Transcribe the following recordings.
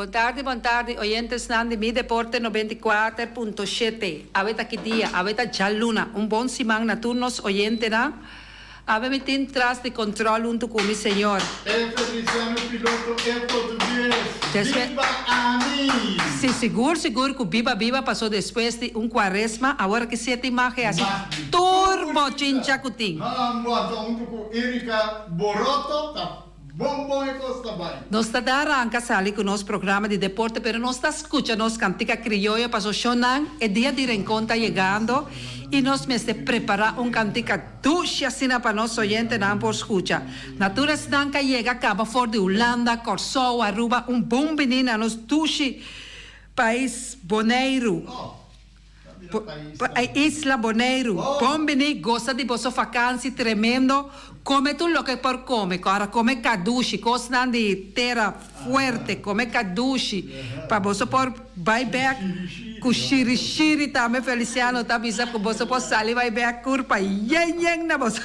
Boa tarde, oyentes de Mi Deporte 94.7. Aveta aqui dia, aveta já luna. Bom simang na turnos oyente na. Ave me tin tras de control junto com mi senhor. Feliciano piloto é português. Viva Ami! Sim, seguro que Viva passou depois de quaresma. Agora que sete imagens assim. Turbo chinchacutim. Não, junto com Erika Boroto, tá bom e costa bem. Nós está arranca sali com nosso programa de deporte, pero nós está escutando nossa cantica criolla, passou chonan, é dia de reencontro chegando, e nós me se preparar cantica ducha assim para nosso oyente não por escuta. Naturas não que chega acaba fora de Holanda, Corsou, Aruba, bom menina nos duche país Bonaire. Isla Bonaire. Bom menino, gosta de vossa vacância tremendo. Come tu lo que por come, cara, come caduche, coisa de terra forte, come caduche, para você por vai back, com xiri também, Feliciano, tá avisando que você pode sair, vai back curpa, yen na você,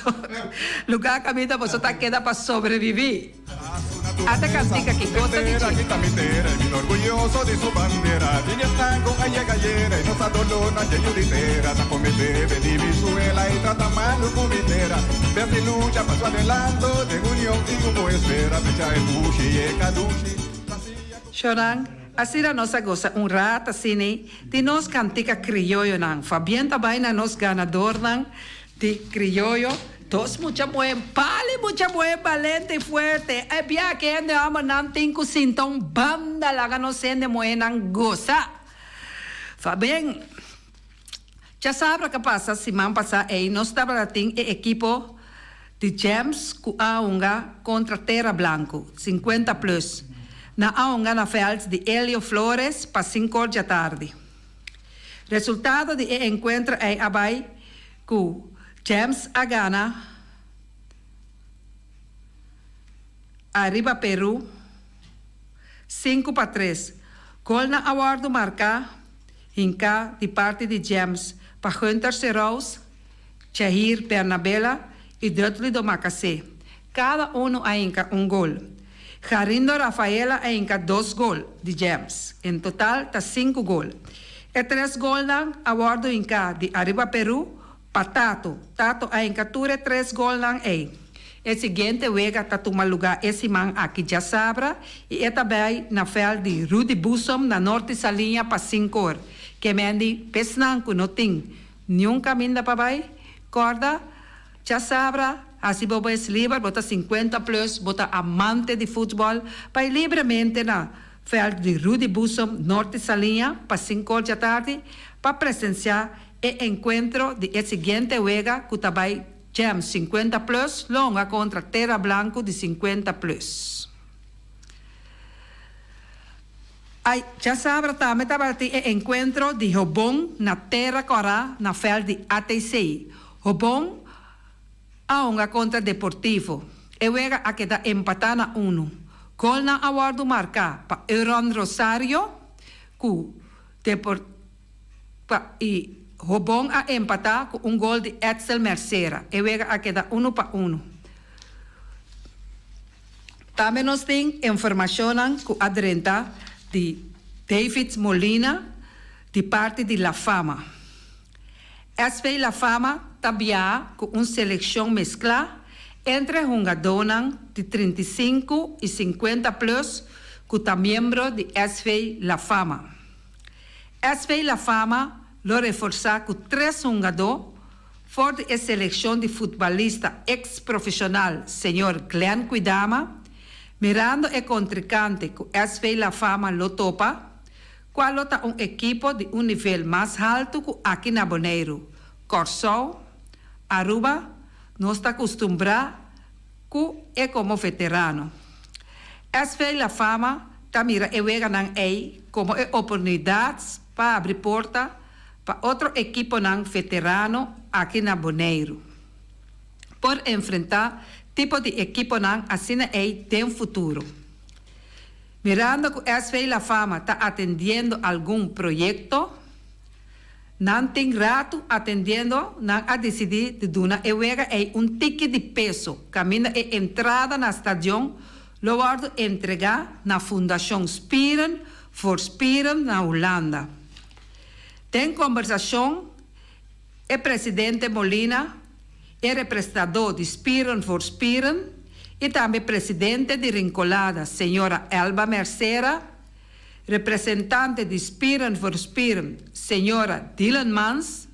lugar que a vida você tá queda para sobreviver. Até cantica que gosta de ti. Orgulloso de su bandera, tiene tango, gallera, y nos adolona, yeyuditera, sa come bebe di Venezuela, y trata mal los comitera, verde lucha, paso adelante, de unión y como espera, fecha el bushi, y cadushi. Choran, assim a nossa gosta rato assim, de nós cantica criollo não. Fabián também na nos ganador não, de criollo. Todos mucha buen pale, mucha buen valente y fuerte. Es bien que andamos nan tinco sintón banda la gano sende moenan goza. Fabián, ya sabe qué pasa si man pasa ahí no estaba la ting equipo de James ku aunga contra Terra Blanco 50 plus. Na aunga na feld de Helio Flores pa 5 da tarde. Resultado de encuentro é abai ku James Agana, arriba Peru, 5-3. Gol na award marca, hinca de parte de James, para Hunter Serraus, Chahir Bernabella e Dudley do Macacé. Cada ainca gol. Jarindo Rafaela ainca 2 gol de James. Em total, tá 5 gol. E 3 gol na award hinca de arriba Peru, Tato ainda 3 gols lang é. O seguinte wega tuma lugar esse man aqui já sabra e é também na fel de Rudy Bussom na norte salinha para 5 horas. Que mendi pesnanco não tem nenhum caminho para vai corda já sabra assim bobo é livre bota 50 plus bota amante de futebol para livremente na fel de Rudy Bussom norte salinha para 5 horas da tarde para presenciar encuentro de el siguiente juega Cutabay Jam 50 plus longa contra Terra Blanco de 50 plus. Ay, ya sabrá también el encuentro de Jobón na Terra Corá na fel de ATC. Jobón aunga contra Deportivo. E juega a quedar empatada 1. Gol na awardo marca pa Euron Rosario cu y Robón a empatar com gol de Edsel Mercera. E vega a quedar 1-1. Também nós temos informação com a adrenta de David Molina, de parte de La Fama. SV La Fama também com uma seleção mesclada entre jogadores de 35 e 50 plus, que são membros de SV La Fama. SV La Fama lo reforçar com 3 jogadores fora da seleção de futebolista ex-profissional, senhor Glenn Cuidama, mirando o contrincante que SV La Fama lo topa, qual está equipo de nível mais alto que aqui na Bonaire. Corsou, Aruba, não está acostumbrado que é como veterano. SV La Fama tamira e vega como oportunidades para abrir porta para outro equipo não veterano aqui na Bonaire. Por enfrentar tipo de equipo não assim tem futuro. Mirando que a SV La Fama está atendendo algum projeto, não tem rato atendendo, não a decidir de duna e wega ticket de peso, caminha e entrada na estação, lo wordt entregar na Fundação Spieren voor Spieren na Holanda. Tem conversação o presidente Molina, o representador de Spieren voor Spieren e também presidente de Rincolada, senhora Elba Mercera, representante de Spieren voor Spieren, senhora Dylan Mans,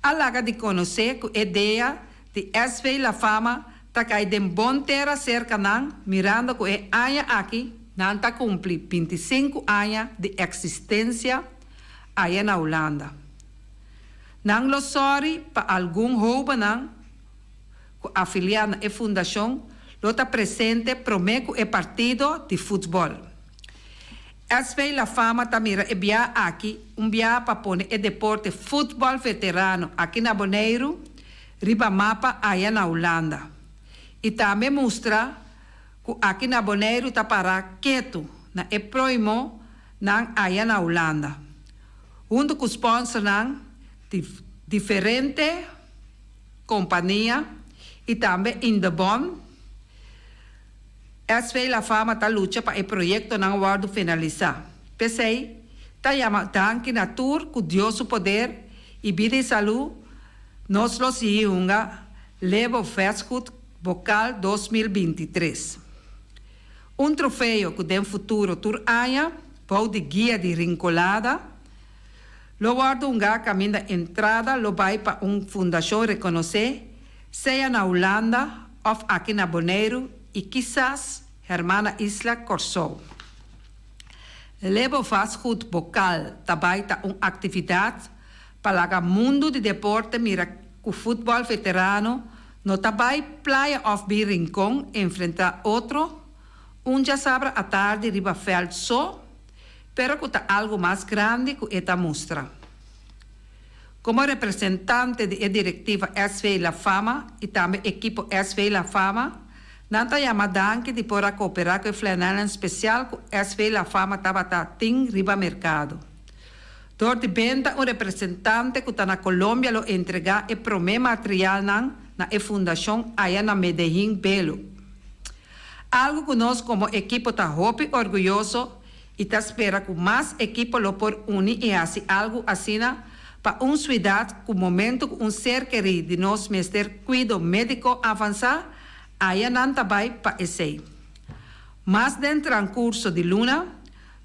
alaga de conhecer que a ideia de SV La Fama está caindo em bom terra cerca nan, mirando que a anha aqui não está cumpre 25 anos de existência aí na Holanda. Não lo sorry para algum roubo nan, afiliado à fundação, lo está presente prometo é partido de futebol. SV La Fama tamira e bia aqui, bia para pôr o deporte futebol veterano aqui na Bonaire, riba mapa aí na Holanda. E também mostra que aqui na Bonaire está para quieto, na e proimo nan aí na Holanda. Junto com o sponsor nan de diferente companhia e também in the bond, SV La Fama está luta para o projeto não guardo finalizar. Pensei, está chamando que na tour com Deus o poder e vida e saúde, nós los iunga levo Festgut Vocal 2023. Troféu que tem futuro tur aia, pau de guia de Rincolada, lo guardo caminho de entrada, lo vai para fundação reconhecer, seja na Holanda ou aqui na Bonaire, e quizás hermana Isla Corsou. Levo Fastfood Vocal também está atividade para o mundo de deporte mira o futebol veterano no também Playa of Rincón enfrentar outro já sabe à tarde riba veld só, pero que está algo mais grande que esta mostra. Como representante da diretiva SV La Fama e também equipo SV La Fama, nanta chamada de para cooperar com o flanela especial que SV La Fama estava tem riba mercado. Door de venda representante que está na Colômbia lo entregar o primeiro material na fundação aí na Medellín Belo. Algo que nós como equipo está muito orgulhoso e está espera que mais equipo lo por unir e assim algo assim para cidade que momento que ser querido de nós mestre cuidado médico avançar aí não também para esse. Mas dentro do curso de Luna,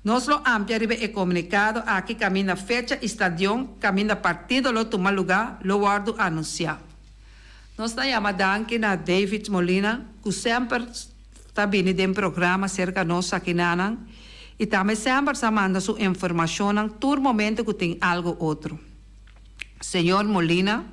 nós lo ampliaremos e comunicado aqui caminha fecha, estadio, caminha partido, lo toma lugar, lo guardo anunciar. Nós estamos chamando aqui na David Molina, que sempre está vindo de programa cerca de nós aqui na e também sempre está mandando sua informação em todo momento que tem algo outro. Senhor Molina,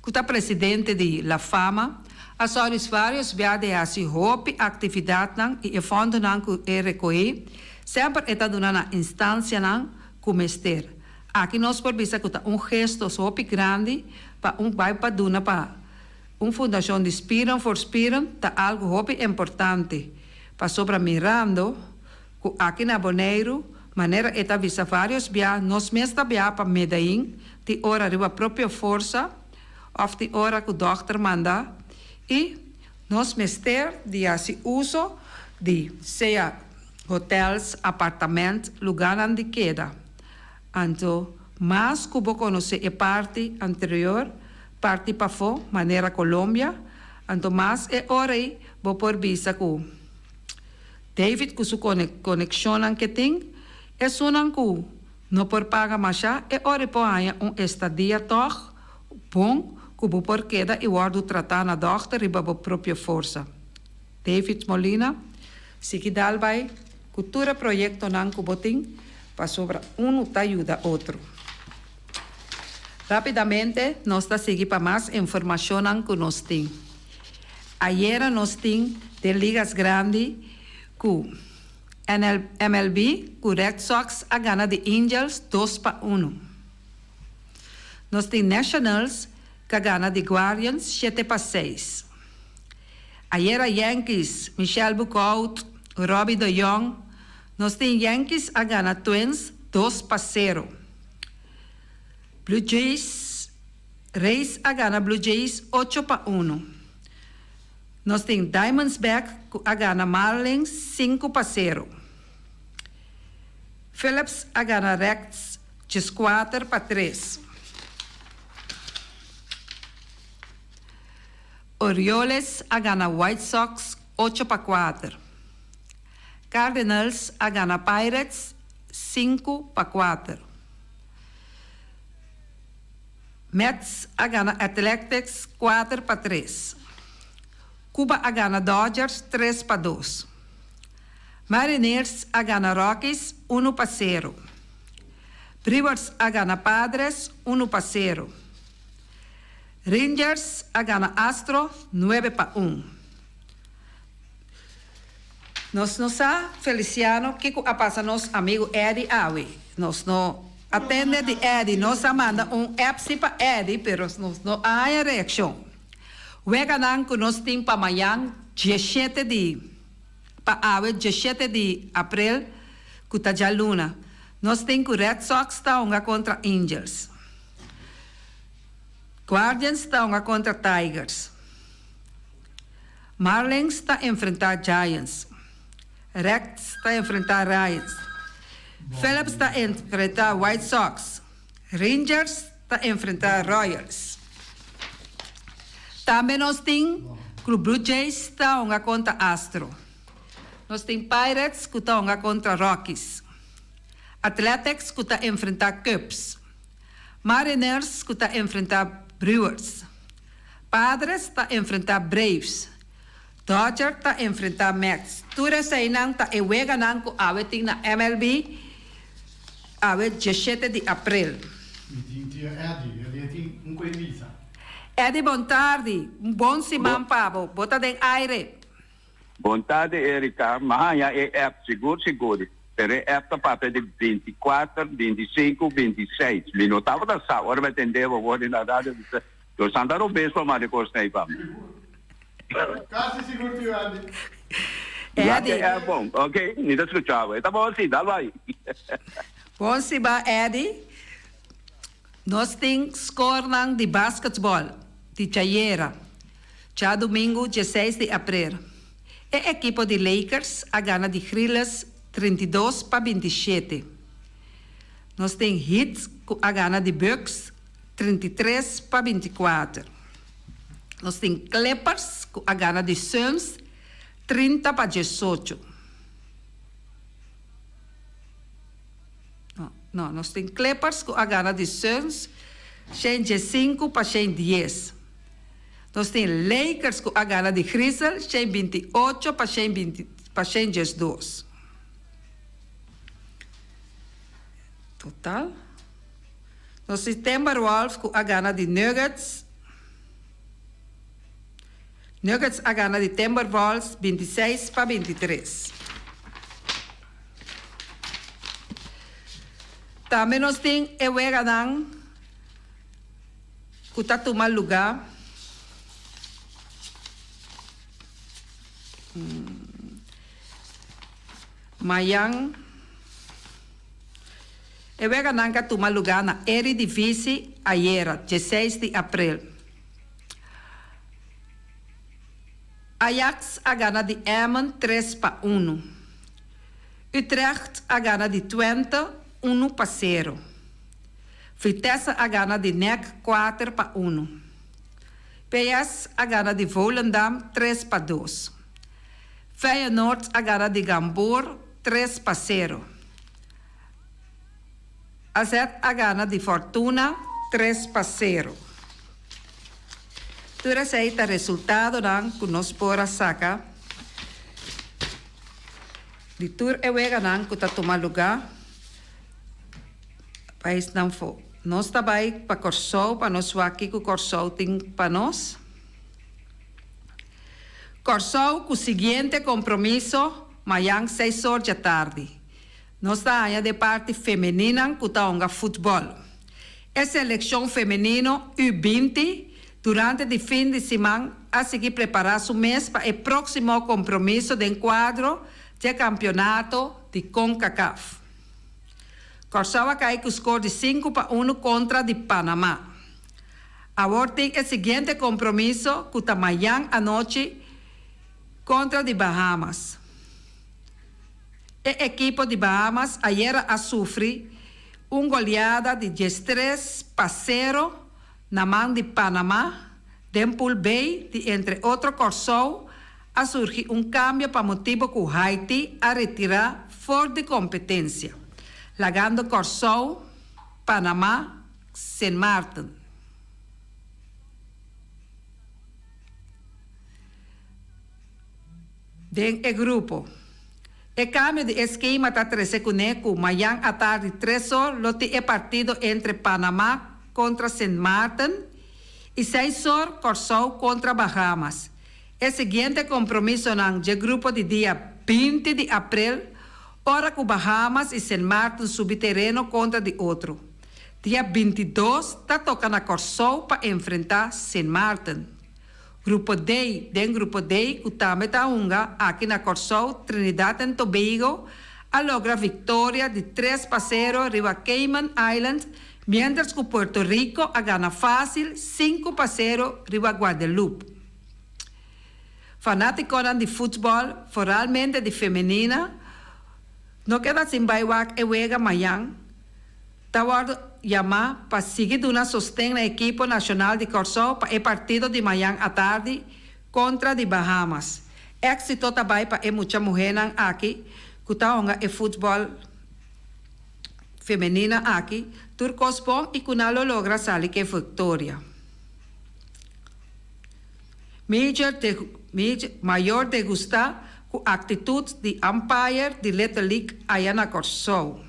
que está presidente de La Fama, as vários viagens assim, roupa, atividade e fundo que recolhe, sempre está dando na instância como ester. Aqui nós podemos ver que está gesto super grande para vai para dona para fundação de Spieren for Spieren, está algo super importante. Para sobre mirando, que aqui na Bonaire, maneira está vista vários viagens, nós mesmos viagens para Medellín, de hora arriba a própria força, ou de hora que o doutor manda, e nós mesmos de assim uso de seja hotels, apartamentos, lugar onde queda. Então, mas que vou conhecer a parte anterior, parte para fora, maneira Colômbia, então, mas é hora aí, vou por vista que David, com sua conexão que tem, é só que não por pagar mais, é hora para estadia toch, bom, que vou por queda e guardo tratar na dochter e para a própria força. David Molina, se que dá vai, cultura projeto não que botem, para sobre te ajuda outro. Rapidamente, nós está seguindo para mais informação que nós temos. Ayer nós temos de ligas grandes que MLB, que Red Sox a gana de Angels 2-1. Nós temos Nationals, que a gana de Guardians 7-6. Ayer a Yankees, Michelle Buckout, Robbie De Jong, nós temos Yankees a gana Twins 2-0. Blue Jays, Rays a gana Blue Jays 8-1. Nós temos Diamondsback, que a gana Marlins 5-0. Phillips a gana Rex 4-3. Orioles a gana White Sox 8-4. Cardinals a gana Pirates 5-4. Mets a gana Athletics 4-3. Cuba a gana Dodgers 3-2. Mariners a gana Rockies 1-0. Brewers a gana Padres 1-0. Rangers a gana Astro 9-1. Nós não sa Feliciano que a passa nosso amigo Eddie Awe. Nós não atende de Eddie, nós manda Epsi para Eddie, mas nós não há reação. O eganan que nós temos para amanhã, 17 de abril, que está já luna. Nós temos que o Red Sox está contra Angels. Guardians está contra Tigers. Marlins está enfrentar Giants. Rex está enfrentar Giants. Phillips está enfrentar White Sox. Rangers está enfrentar Royals. Também nós temos o Blue Jays está contra Astro. Nós temos Pirates que está contra Rockies. Athletics que está enfrentar Cubs. Mariners que está enfrentar Brewers. Padres está enfrentar Braves. Dodgers está enfrentar Mets. Tudo isso aí não está ganhando a na MLB a 17 de abril. Eddie, boa tarde. Bom semana, Pablo. Bota de aire. Boa tarde, Erika. Mahaya é seguro. Pero é a partir de 24, 25, 26. Ele não estava da sala. Agora vai entender, eu vou na rádio. Eu só andava bem para Maria Costa aí, Pablo. Quase seguro, Eddie. Eddie. É bom, ok? Não escutava. Tá bom assim, dá lá aí. Bom semana, Eddie. Nós temos score de basquetebol de Chayera. Já domingo, 16 de abril. A equipe de Lakers a gana de Grillas 32-27. Nós temos Heat a gana de Bucks 33-24. Nós temos Clippers a gana de Suns 30-18. Não, nós temos Clippers a gana de Suns 5-10. Nós temos Lakers a gana de Grizzlies 28-22. Total. Nós temos Timberwolves a gana de Nuggets. Nuggets a gana de Timberwolves 26-23. Também nós temos o Egadan, que está tomando lugar. Amanhã, o Egadan que toma lugar na Eredivisie ayer, 16 de abril. Ajax a gana de Emmen 3-1. Utrecht a gana de Twente 1-0. Vitesse a gana de NEC 4-1. PS a gana de Volendam 3-2. Feyenoord a gana de Gamboer 3-0. AZ a gana de Fortuna 3-0. Tudo isso aí está resultado que nós podemos sacar. De tudo é o que está tomando lugar. País não foi. Nós também para Corsou, para nós aqui que o Corsou tem para nós. Corsou com o seguinte compromisso, amanhã 6 horas da tarde. Nós estamos de parte feminina que está jogando futebol. A seleção feminina U20 durante o fim de semana a seguir preparar o mês para o próximo compromisso de enquadro do campeonato de CONCACAF. Corsau cai com o score de 5-1 contra de Panamá. Agora tem o seguinte compromisso que amanhã à noite contra de Bahamas. El equipo de Bahamas ayer ha sufrido una goleada de 13-0 na mão de Panamá, den Pool B, de entre otro Corsou, ha surgido un cambio para motivo que Haití a retirar fuera de competencia, lagando Corsou, Panamá, Saint Martin. Den el grupo. El cambio de esquema está 13 cuneco, mañana a tarde 3 horas, lo el partido entre Panamá contra Saint Martin y 6 horas Corsou contra Bahamas. El siguiente compromiso en el grupo de día 20 de abril, hora que Bahamas y Saint Martin suben terreno contra de otro. Día 22 está tocando a Corsou para enfrentar Saint Martin. Grupo D, den grupo D, que também está aqui na Corsou, Trinidad e Tobago, a logra vitória de 3-0 riba Cayman Islands, mientras que Puerto Rico a gana fácil 5-0 riba Guadeloupe. Fanáticos de futebol, foralmente de feminina, não queda sem baiwak e wega amanhã, Taward llama para seguir una sostén na equipo nacional de Corsou para el partido de mañana a tarde contra de Bahamas. Éxito também para muitas mulheres aqui que estão no futebol feminino aqui, turcos bom e que não logra sair que vitória. Maior de gustar com a atitude de umpire de Little League aí na Corsou.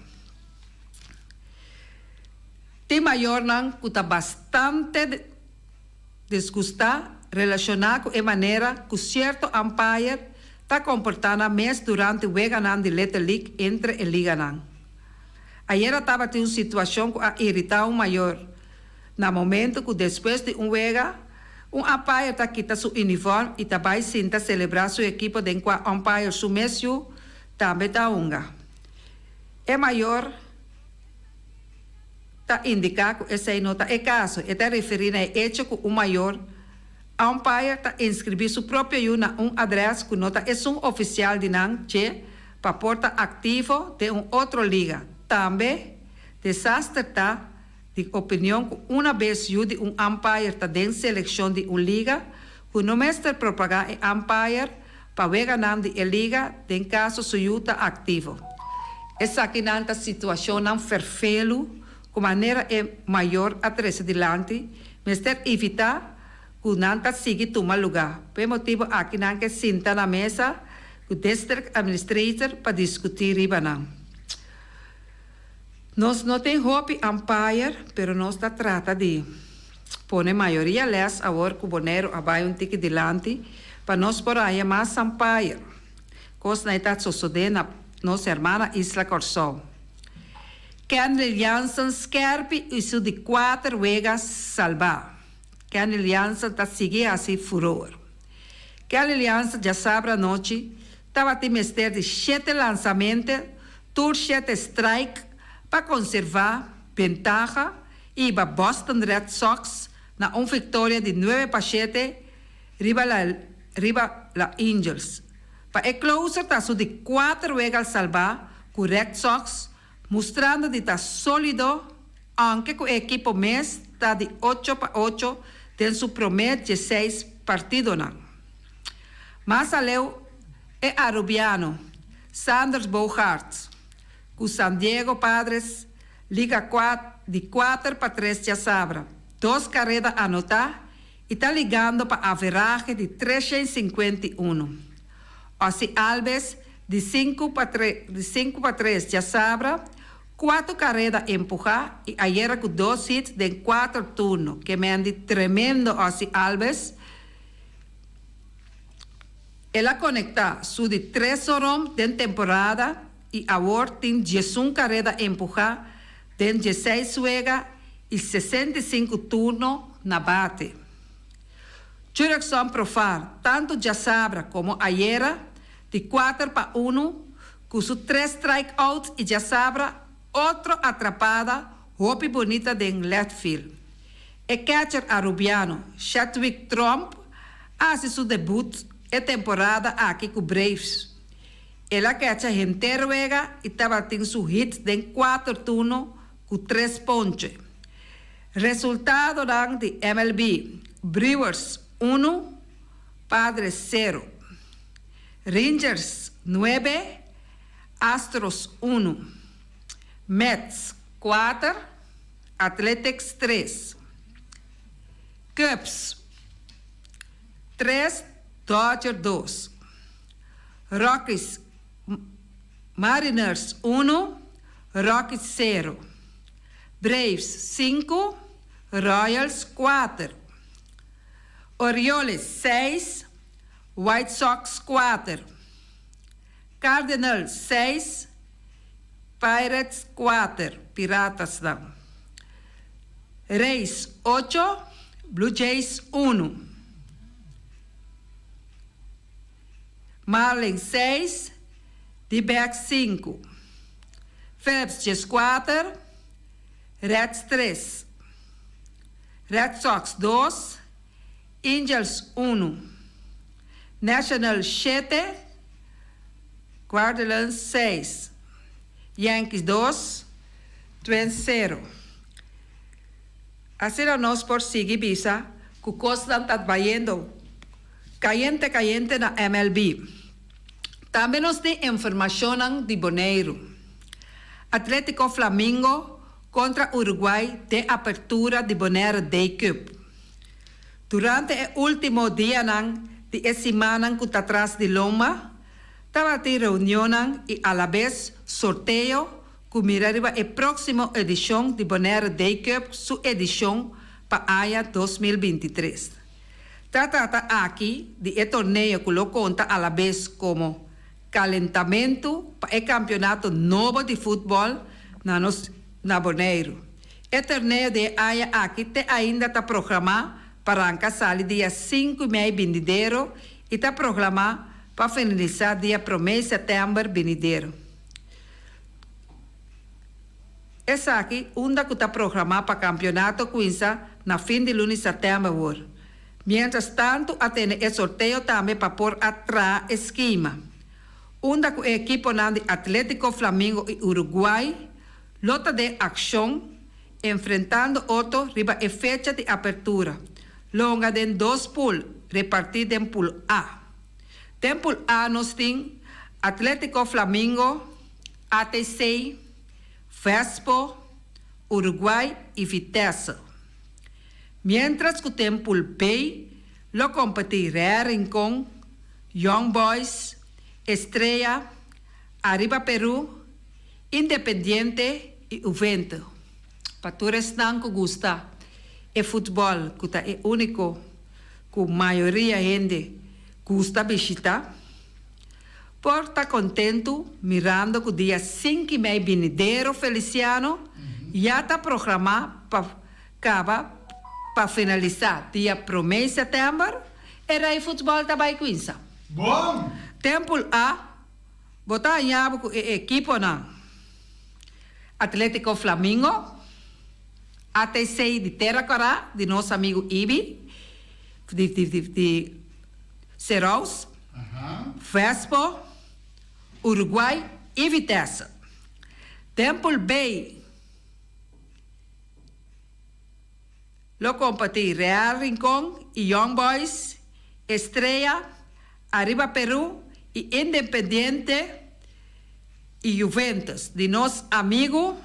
Tem maior não que está bastante desgostado relacionado com a maneira que certo umpire está comportando mais durante o jogo de Little League entre a liga não. Ayer estava tendo uma situação que a irritar o maior. No momento que depois de jogo, umpire está quita seu uniforme e também sinta celebrar sua equipe de qual umpire sumesio também está unga. É maior está indicado que esse não é caso, está referindo a hecho que o maior umpire está inscrever seu próprio na adresse que nota é oficial de Nanche para porta ativo de outra liga. Também desastre está de opinião que uma vez de umpire está dentro da seleção de liga que não mestre propagar o umpire para ver ganhar de liga em caso suyo está ativo. Essa aqui não é situação não perfeito de maneira maior atrás adiante, mas evitar que não siga tomar lugar. Por motivo aqui não que senta na mesa com o district administrator para discutir isso não. Nós não temos hope umpire, mas nós está trata de pôr maioria les agora que o boneiro abai tique adiante para nós por aí mais umpire. Coisa não está sucedendo na nossa irmã Isla Corsou. Kenley Jansen scherpi isso de 4 vegas salvar. Kenley Jansen está seguindo assim furor. Kenley Jansen já sabe a noite, estava a mestre de 7 lançamentos, tur 7 strike para conservar ventaja e para Boston Red Sox na vitória de 9-7 riba la Angels. Para el closer está de 4 vegas salvar com Red Sox, mostrando de estar sólido, aunque o equipo mes está de 8-8 en su promedio de 6 partidos. Más aleu é arubiano, Sanders Bogarts, con San Diego Padres, Liga 4, de 4-3 já sabra, 2 carreras a anotar e está ligando para average de 351. Assim Alves, de 5-3 já sabra, 4 carreras a empujar e ayer com 2 hits de 4 turnos, que me han de tremendo assim Alves. Ela conecta su de 3 horas de temporada e agora tem 11 carreras a empujar, de 16 juega e 65 turnos na bate. Jurickson Profar, tanto já sabra como ayer, de 4-1, com seus 3 strikeouts e já sabra, outro atrapada, hope bonita de left field. O catcher arubiano, Chadwick Trump, hace seu debut é temporada aqui com Braves. Ela que a gente ruega e estava tendo seu hit de 4 turnos com 3 pontos. Resultado de MLB: Brewers 1, Padres 0. Rangers 9, Astros 1. Mets 4, Athletics 3. Cubs 3, Dodgers 2. Rockies Mariners 1, Rockies 0. Braves 5, Royals 4. Orioles 6, White Sox 4. Cardinals 6, Pirates 4. Piratas não. Rays 8, Blue Jays 1. Marlins 6, D-backs 5. Phillies 4, Reds 3. Red Sox 2, Angels 1. National 7, Guardians 6. Yankees 2, Twins 0. Assim nós por seguir visa, que costa está vaindo caliente na MLB. Também nós temos informação de Bonaire. Atlético Flamengo contra Uruguai de apertura de Bonaire Day Cup. Durante o último dia de semana que está atrás de Loma, estava de reunião e a la vez sorteio que mirava a próxima edição de Bonaire Day Cup, sua edição para a AIA 2023. Trata aqui de torneio que lo conta a la vez como calentamento para o campeonato novo de futebol na Bonaire. O torneio de AIA aqui ainda está programado para arrancar dia 5 de maio vendeiro e está programado para finalizar dia 1 de setembro vendeiro. Essa aqui, onde está programado para campeonato começa na fim de lunes de setembro. Mientras tanto, atende o sorteio também para pôr atrás esquema. Onde o equipo de Atlético Flamengo e Uruguai lota de ação enfrentando outro riba a fecha de apertura. Longa de 2 pools repartidos em pool A. Em pool A nós temos Atlético Flamengo, ATC, Vespo, Uruguai e Vitesse. Mientras que tem pool B, lo competirão com Young Boys, Estrella, Arriba Peru, Independiente e Juventus. Para todos que gostam de futebol, que é o único que a maioria da gente gosta de visitar, por estar contento mirando que o dia 5 de maio vendeiro Feliciano já está programado para finalizar dia 1 de setembro, era o futebol também começa. Bom! Tempo A, botar em abo a equipe na Atlético Flamengo, ATC de Terra Corá, de nosso amigo Ibi, de Ceros, Vespo, Uruguai e Vitesse. Tempo B, lo competir Real Rincón e Young Boys, Estrella, Arriba Peru e Independiente e Juventus, de nosso amigo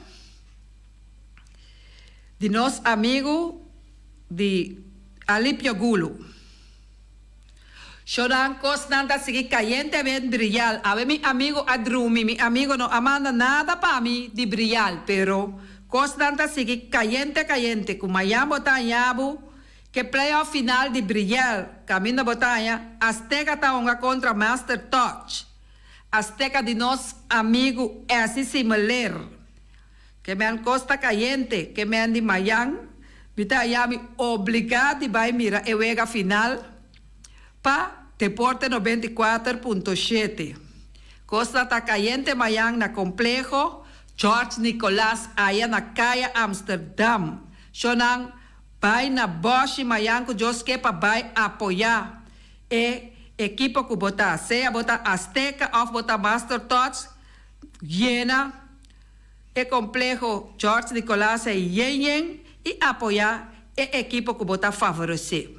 de Alipio Gulo. Choran constante seguir calientemente brillar. A ver, mi amigo Adrumi, mi amigo no manda nada para mí de brillar, pero constante seguir caliente, como allá botanha, que playoff final de brillar, camino botanha, Azteca está contra Master Touch. Azteca de nosso amigo é assim similar. Que me han costa caliente, que me han de Miami, me obrigado a mirar a juega final para Deporte 94.7. Costa está caliente Miami na complejo George Nicolás aí na caia Amsterdam. Sonang vai na Bosch Miami que Jos que para vai apoiar e equipo que bota sea bota Azteca of bota Master Touch, llena el complejo George Nicolás y Yen y apoyar el equipo que bota favorecer.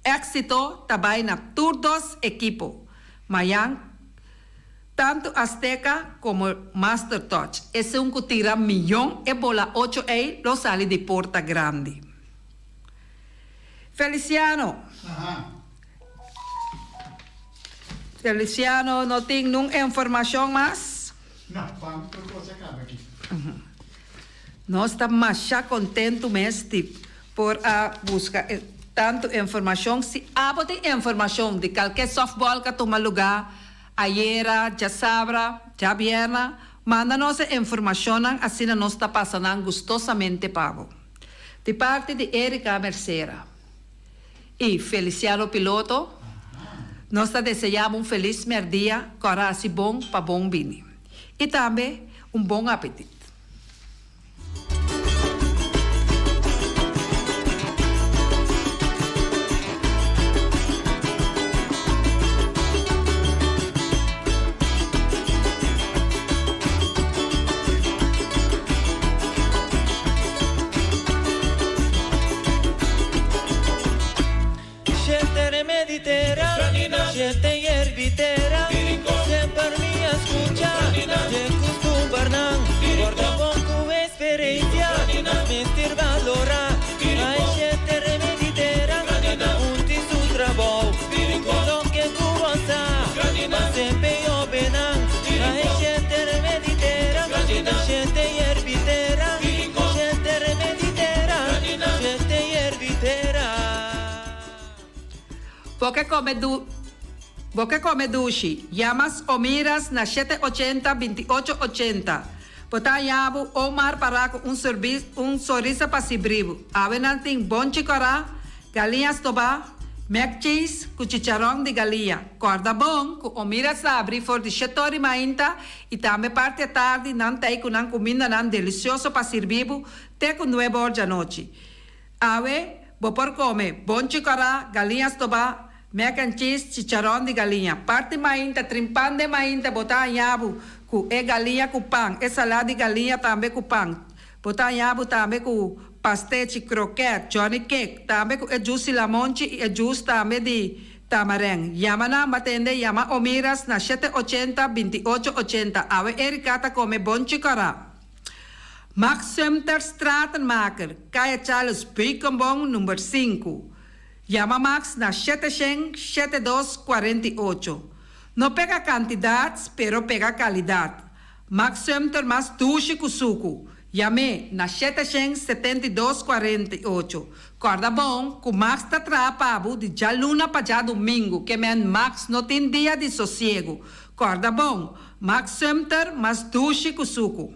Éxito también na todos equipos, mayan tanto Azteca como Master Touch. Es un que tira millón y bola 8A lo sale de Porta Grande. Feliciano. Ajá. Feliciano, no tiene ninguna información más. No, vamos por cosa acaba aqui. Nós estamos mais contentos mesmo por buscar tanto informação. Se há informação de qualquer softball que toma lugar, ayer, já sabra, já vierna, manda-nos a informação, assim nós está passando gostosamente para de parte de Erika Mercera e Feliciano Piloto, nós desejamos feliz merdia, coragem bom para bom vinho. E também bom apetite. Gente hierbitera, sempre me escucha, te costumbarnan, guarda poco experiencia, mentir valora, hay gente remeditera, unti su trabajo, lo que cubanza, sempre obenan, hay gente remeditera, gente hierbitera, gente remeditera, gente hierbitera. Porque come dushi, llamas o miras na 780-2880. Potayabu Omar Paraco un sorriso pasibrivo. Avenanting bon chicorá, galinhas toba, mac cheese, com chicharrão de galinha. Corda bom, com o miras abri for de chetori mainta e também parte tarde não tem com não comida não delicioso pasibrivo, te com 9 horas da noite. Ave, bo por come, bon chicorá, galinhas toba, mac and cheese, chicharrão de galinha. Parte mainta, trimpão de mainta, botar yabu, com galinha com pão, salada de galinha também com pão. Botar yabu também com pastel de croquete, Johnny Cake, também com juice lamonchi e juice também de tamareng. Yama na matende, yama omiras na 780-2880. Ave Ericata come bon chicorá. Max Sumter Stratenmaker, Kaya Charles Beekenbong, número 5. Llama Max na 700-7248. No pega quantidades, pero pega qualidade. Max Sumter mais duche kusuku. Llame na 700-7248. Corda bom, que Max tá trapado de já luna para já domingo, que men Max não tem dia de sossego. Corda bom, Max Sumter mais duche kusuku.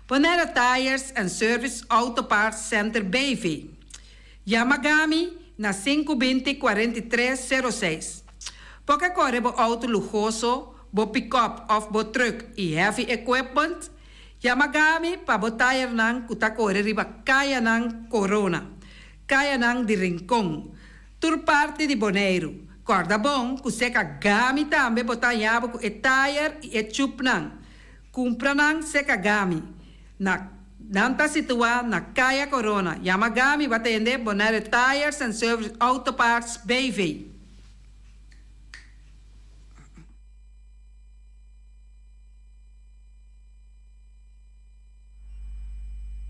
Ponera Tires and Service Auto Parts Center Baby. Yamagami na 520-4306. Porque corre bo auto lujoso, bo pick-up of bo truck e heavy equipment, Yamagami pa bo tire nang kuta corre riba kaya nang Corona, kaya nang di Rincon, tur parte di Bonaire. Corda bom, kuseka gami tambe bo tayabo ku e tire e chup nang, kumpra nang seka gami, na Nanta situa na Kaya Corona. Yamagami batende Bonaire Tires and Service Auto Parts BV.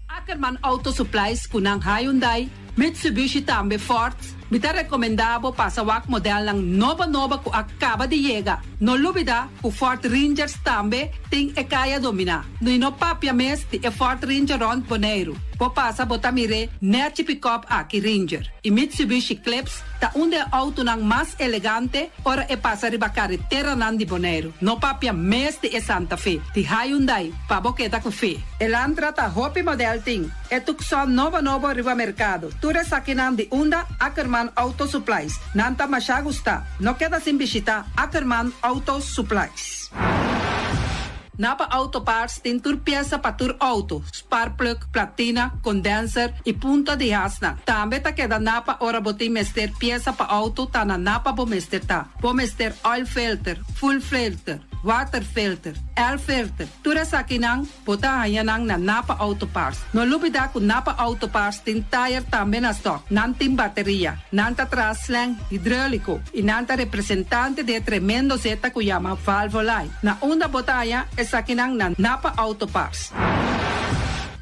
Ackerman Auto Supplies kunang Hyundai, Mitsubishi tambe Ford. Mita recomendabo pasawak model ng nova ku acaba de llegar. No lubida ku Ford Rangers tambe ting e kaya domina. No papia mes ti e Ford Ranger on Bonaire. Po pasa botamire nerchi pick-up aki Ranger. E Mitsubishi Clips ta unde auto ng mas elegante ora e pasa riba carretera nan di Bonaire. No papia mes ti e Santa Fe. Ti Hyundai pa boqueta ku fe. Elantra ta hopi model ting. E tukson nova riba mercado. Ture sakinan di unda Ackerman Auto Supplies. Nanta masya gusta. No queda sin visita Ackerman Auto Supplies. Napa Auto Parts tem tur pieza para tur auto, sparkplug, platina, condenser e punta de hasna. Também tá queda Napa ora botim mester pieza para auto tá na Napa bo mester tá. Bo mester oil filter, full filter, water filter, air filter. Tura sa kinang bota hayanang na Napa Auto Parts. No lubida ku Napa Auto Parts tin tire também na stock. Nantin bateria, nanta traslang hidráulico e nanta representante de tremendo zeta ku llama Valvoline. Na onda botaya esa kinang na Napa Auto Parts.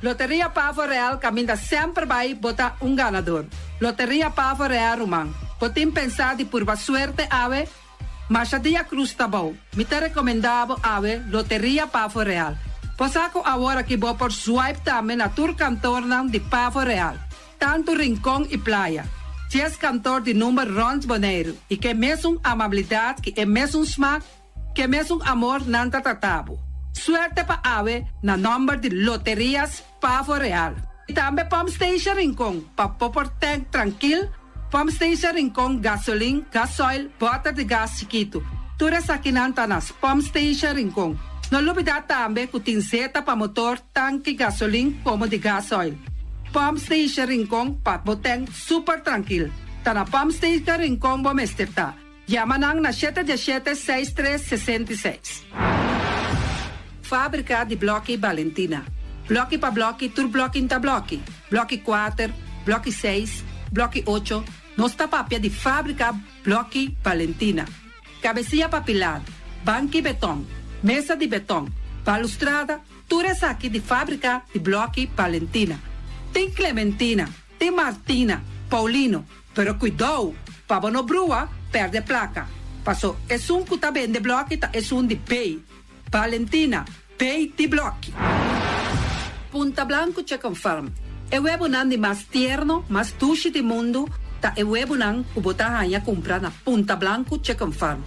Loteria Pavo Real caminha sempre vai botar ganador. Loteria Pavo Real Román. Potim pensar de por suerte ave Machadia Cruz Tabau. Me te recomendavo ave Loteria Pavo Real. Posaco agora que vou por swipe também na tour cantor de Pavo Real. Tanto Rincón e Playa. Se és cantor de número Rons Boneiro e que mesmo amabilidade, que é mesmo smack, que mesmo amor nanta tatabo. Suerte pa ave na number de Loterias Pavo Real. E também Pump Station Rincón, pa popor tank tranquil. Pump Station Rincón, gasolina, gasoil, bota de gás chiquito. Tura sa kinanta nas Pump Station Rincón. No olvidar também que tem zeta pa motor, tanque, gasolina, como de gasoil. Pump Station Rincón, pa boteng super tranquil. Ta na Pump Station Rincón, bom esterta. Yamanang na 717-6366. Fábrica de Bloque Valentina. Bloque pa bloque, tur bloque inta bloque. Bloque 4, bloque 6, bloque 8. Nossa papia de fábrica Bloque Valentina. Cabecilla papilada, banco betão, mesa de betão, balustrada, tudo isso aqui de fábrica de Bloque Valentina. Tem Clementina, tem Martina, Paulino, pero cuidado, para não brua, perde placa. Passou, é que tá bem de bloque, é de pay. Valentina, pay de bloque. Punta Blanco Chicken Farm. É o huevo de mais tierno, mais tushi do mundo, tá é o huevo que botar a comprar na Punta Blanco Chicken Farm.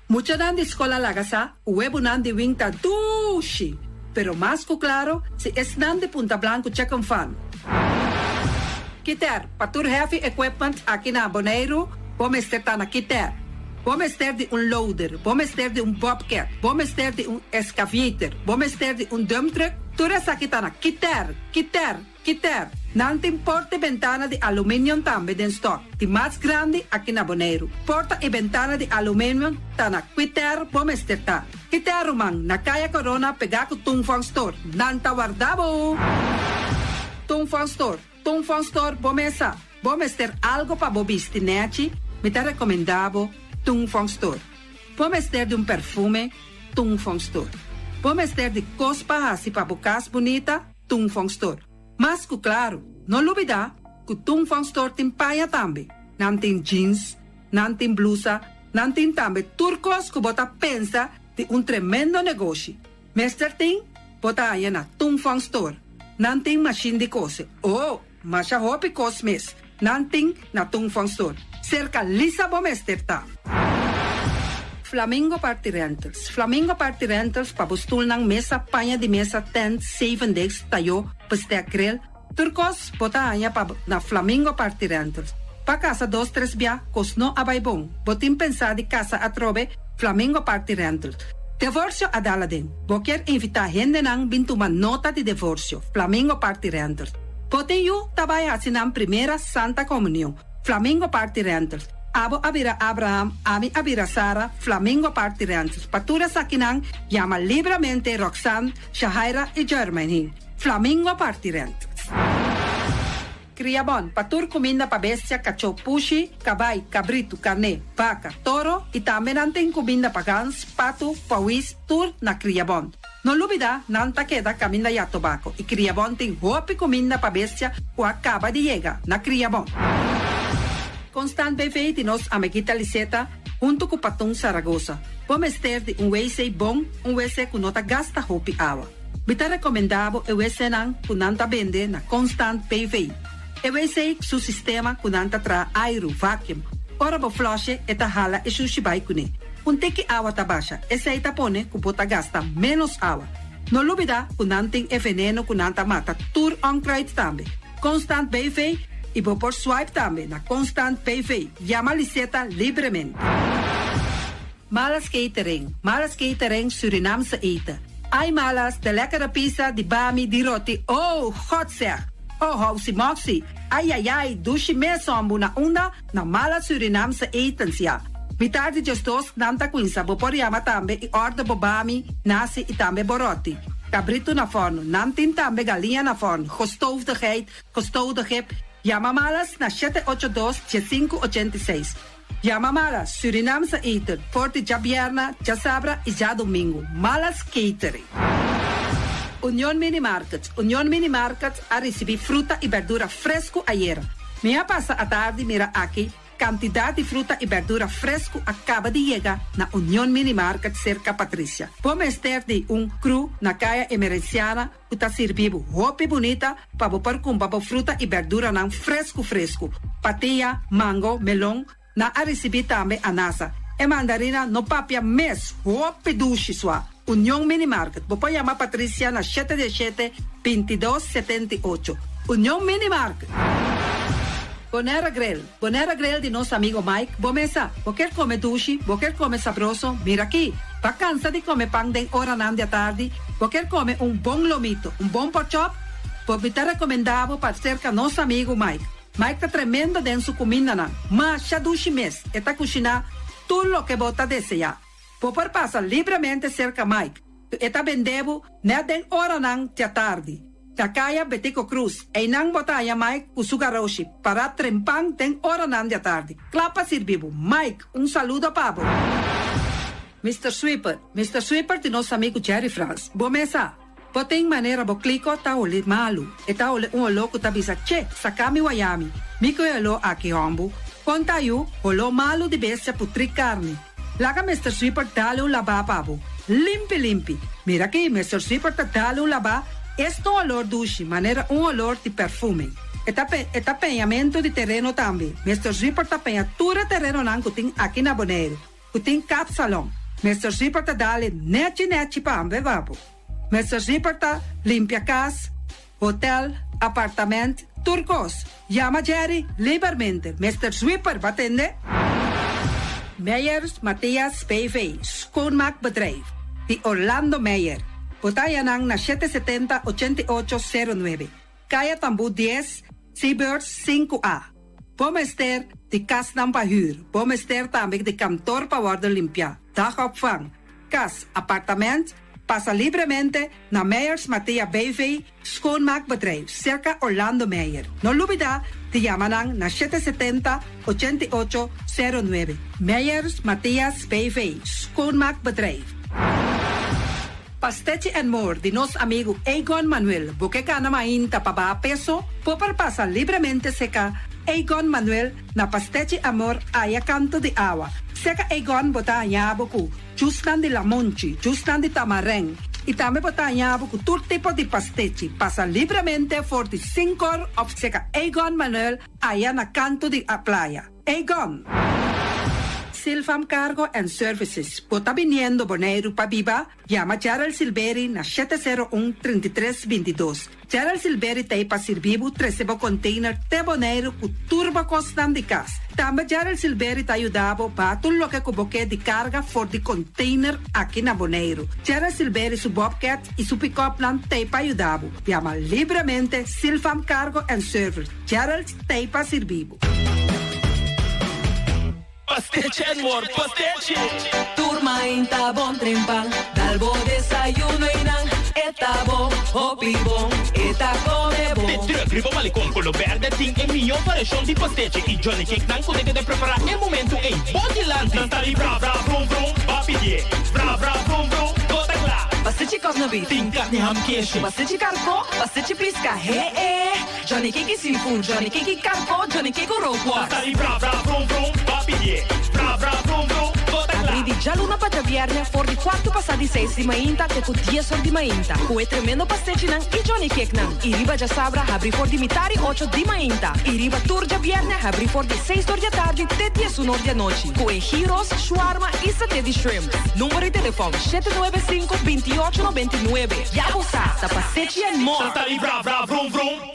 Mucha de escola lagasa, o huevo de winta tushi, pero mais que claro, se é de Punta Blanco Chicken Farm. Kiter, para tur heavy equipment aqui na Boneiro, vamos estar na Kiter. Vamos ter de loader, vamos ter de bobcat, vamos ter de excavator, vamos ter de dump truck. Tudo isso aqui está na Kiter. Não tem porta e ventana de alumínio também em stock. De mais grande aqui na Boneiro. Porta e ventana de alumínio está na Kiter, vamos ter tá. Kiter Román, na Caia Corona, pegar com Tungfang Store. Não tá guardado. Tungfang Store, vamos ter algo para bobistinete, me te recomendavo Tungfang Store. Vamos ter de perfume, Tungfang Store. Vamos ter de cospa assim para bocas bonita, Tungfang Store. Mas que claro, não olvidar que Tungfang Store tem paia também. Não tem jeans, não tem blusa, não tem também turcos que bota pensa de tremendo negócio. Mester tem, bota aí na Tungfang Store. Não tem machine de cose. Mas a roupa cosmes. Não tem na Tungfang Store. Cerca lisa bomester tá. Flamingo Party Rentals. Flamingo Party Rentals pa bustul ng mesa, panha de mesa, tent, 7 days, tayo, paste akrel. Turcos, bota anya pa na Flamingo Party Rentals. Pa casa 2-3 bia, kosno abay bong. Botim pensa de casa atrobe, Flamingo Party Rentals. Divorcio adala din. Boker invita gente nang bintuman nota de divorcio. Flamingo Party Rentals. Poteyu tabay asinang primera Santa Comunión. Flamingo Party Rentals. Abo abira Abraham, ami abira Sara, Flamingo Party Rentals. Patura sakinang llama libremente Roxanne, Shahaira y Germaine. Flamingo Party Rentals. Criabon, patur comida pa bestia, cachorro, pushi, cabay, cabrito, carne, vaca, toro e também tem comida pa gans, pato, pauis, tur na Criabon. Não olvida, não ta queda caminda ya tobacco e Criabon tem roupa e comida pa bestia o acaba de chegar na Criabon. Constant BV de nos amiguita Liseta, junto com Patum Saragossa. Vamos ter de WC bom, WC que nota gasta roupa e água. Bita recomendavo o WC não que nanta vende na Constant BV. EWC su sistema kunanta tra aero vacuum. Ora bo flush eta hala e sushibai kune. Teki awa tabasha. Esa ita pone kupota gasta menos awa. No lubida kunanting e veneno kunanta mata tur on crate tambe. Constant BV e bo por swipe tambe na Constant BV. Llama Liseta libremente. Malas catering Surinamse eten. Ai malas, de lekkere pizza, die bami, die roti. Oh, god zeg. Oh, housie moxie. Ai, dushi me sombu na unda na mala Surinaamse etens, ja. Mitardi justos nanta quinsa, boporiama tambe i orde bobami, nasi i tambe boroti. Cabrito na forno, nantin tambe galinha na forno. Gestoofde gip. Jamamalas na 782-586. Jamamalas, Surinaamse eten. Forte Jabierna, Jasabra e ja domingo. Malas catering. Union Mini Markets. Union Mini Markets a receber fruta e verdura fresco ayer. Minha passa a tarde mira aqui. Quantidade de fruta e verdura fresco acaba de chegar na Union Mini Market cerca Patrícia. Vamos ter de cru na caia emergenciana que está servindo roupa bonita para você comprar fruta e verdura não fresco. Patia, mango, melão, na a receber também anasa. E mandarina no papia mes, roupa duche sua. Union Mini Market. Você chama Patrícia na 717-2278. Union Mini Market. Bonera Grill de nosso amigo Mike. Bomesa, você quer comer duche, você quer comer sabroso? Mira aqui, tá cansado de comer pão de hora à tarde? Você quer comer bom lomito, bom pork chop? Você está recomendado para cerca nosso amigo Mike. Mike tá tremendo dentro sua comida, mas já duche mês, está cozinhando tudo o que você deseja. Você passa livremente cerca Mike. Está vendendo na den hora da tarde. Takaya Betico Cruz, e nang botaya Mike Usugaroshi, para trempang den hora da tarde. Clapa sirvivo. Mike, saludo pabo. Mr. Sweeper de nosso amigo Jerry France. Bomesa, tem maneira bo clico ta ole malu. E ta ole louco ta bisa che, sakami wayami. Miko elo aki hombu. Conta yu, olo malu di bestia putri carne. Laga Mr. Sweeper dale laba pabo. Limpi. Mira aqui, Mr. Sweeper ta dale laba. Este olor duche, maneira olor de perfume. Eta penhamento de terreno também. Mr. Zipper ta penha tudo terreno nan kuting aqui na Bonaire. Kuting cap salão. Mr. Zipper ta dale neti pa ambe vapo. Mr. Zipper ta limpia casa, hotel, apartamento, turcos. Llama Jerry livremente. Mr. Zipper, wat atende? Meijers Matthias PV, schoonmaakbedrijf. Die Orlando Meijer. Botayanang na 770-8809. Kaya Tambu 10, Seabirds 5A. Bomester de kas ng pahuur. Bomester também de kantoor pa worden limpia. Dagopvang, kas, appartement. Passa livremente na Meijers Mattia BV schoonmaakbedrijf, circa Orlando Meijer. No lubida, te yamanang na 770-8809. Meijers Matthias BV schoonmaakbedrijf. Pastechi and More de nosso amigo Egon Manuel. Porque na mainta para peso, popar passa livremente seca Egon Manuel na Pastechi Amor aya canto de agua. Seca Egon bota yabuku, justan de lamonchi, justan de tamareng. E também bota yabuku todo tipo de pastechi. Passa livremente for de 5 of seca Egon Manuel aya na canto de a playa. Egon. Silfam Cargo and Services. Bota viniendo Bonaire pa Biba, llama Gerald Silveri na 701-3322. Gerald Silveri te pa servivo 13 container te Bonaire ku turbo costan de cas. Também Gerald Silveri te ayudavo pa tudo lo que cuboque de carga for de container aqui na Bonaire. Gerald Silveri su Bobcat e su pick-up plan te pa ayudavo. Llama livremente Silfam Cargo and Services. Gerald te pa servivo. Pastiche and More, pastiche. Turma inta bon trempang, dalbo desayuno inang, eta bo, hopi bon, eta come bon. De terug, riba malicom, colo verde, ting e mio paration di pastiche. I Johnny Cake nang kunde de prepara e momento e body lanti. Stali bra vrum vrum, papi die, bra vrum vrum, gota kla. Pastiche cosnabi, Ting carne ham keshi. pastiche carco, pastiche pisca, Johnny Cake seafood, Johnny Cake carco, Johnny Cake roquas. Stali bra vrum vrum, papi die, bra vrum vrum, gota kla. Abri di già luna para viernes, for di quarto passati 6 di mainta, che con 10 di mainta. Cue tremendo pastiche nang i Johnny Cake nang. I riba già sabra, abri for di mitari 8 di mainta. I riba turgia viernes, abri for di 6 di tardi, te 10 di noci. Cue gyros, shawarma e satè di shrimp. Numero di telefono 795-2899. Ya usa, da Pastiche and More. Stali bra vrum vrum.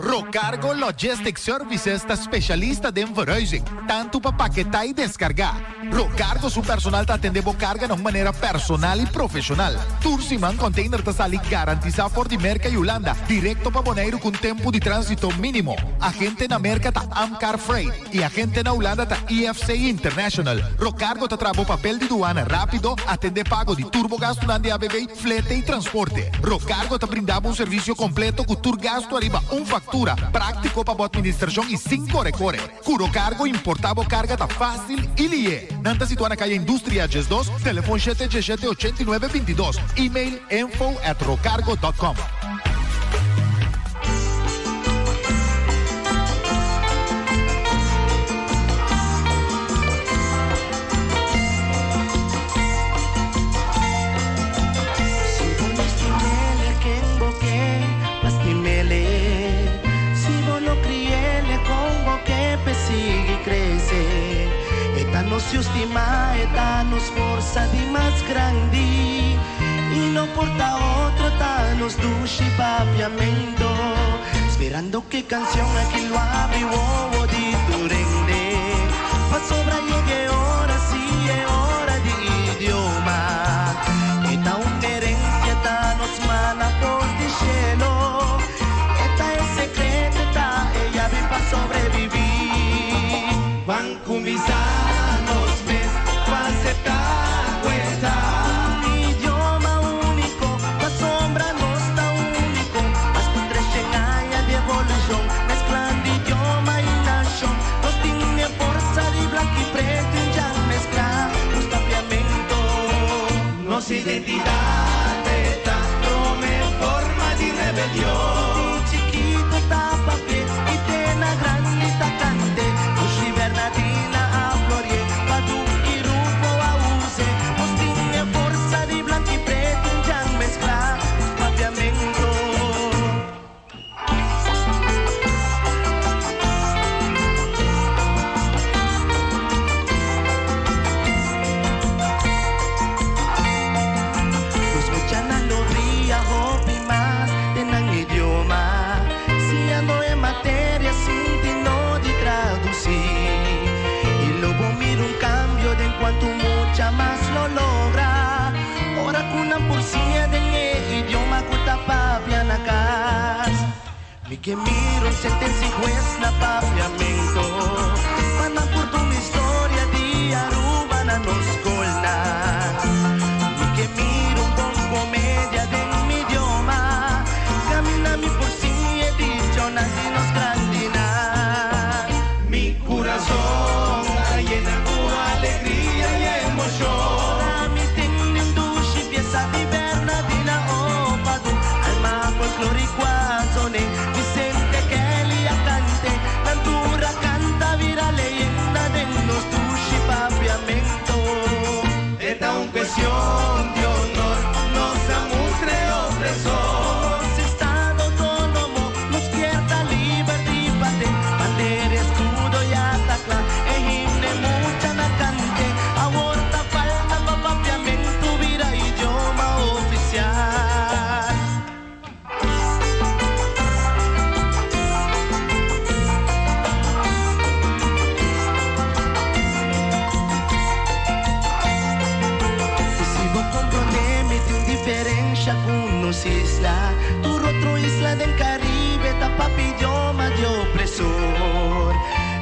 Rock Rocargo Logistics Services está specialista de verhuizing, tanto para paquetar e descargar. Rocargo su personal te atendendo carga de maneira personal e profissional. Tursiman container te sali garantizado por di Merca e Holanda, directo para Bonaire com tempo de trânsito mínimo. Agente na Merca ta Amcar Freight e agente na Holanda ta EFC International. Rocargo te trabo papel de duana rápido, atende pago de turbogasto na ABB, flete e transporte. Rocargo te brindava serviço completo com turgasto arriba factura, prático para a administração e 5 recorre. Curo Cargo importava carga tá fácil e lié. Nanta situada na calle Indústria Ges 2, telefone 717-8922, e-mail info@rocargo.com. Nos estima, nos força de mais grande e não porta outro, nos duche papiamento, esperando que canção aquilo abre o ovo de tu rende. Mas sobra llegue hora, sim, é hora de idioma. Eta uma herência, nos mana por de cielo. Eta é secreto, ella vem para sobreviver. Van começar identidade está come forma de rebelião. De chiquito tá papel e tem na grande tá cante. Hoje Bernardina a florie, padu e rubo a use. Nós tinha força de branco e preto já mesclar papiamento. Quanto mucha más lo logra, ora kuna pursia de idioma kuta papia na casa. Mi que miro sentencia y juez na papiamento, pana por tu historia de Aruba na nos colna. Mi que miro un bon comedia de mi idioma, camina mi pursia dicho na si nos grandina. Mi corazón llena con alegría y emoción. A mi tengo un duche pieza de Bernardina o padu, alma folclórica soné, Vicente Kelly a cante, cantura canta vira leyenda de los duche papiamento. Esta un cuestión de honor, nos amustre opresor. Nos estado autónomo, nos quieta libertad, bandera, escudo y atacla. Mucha na cante, aborta falta pa papiamento, vira idioma oficial. Se vos comprendeme, tem diferença com nos isla. Tu outro isla del Caribe, tá papi idioma de opressor.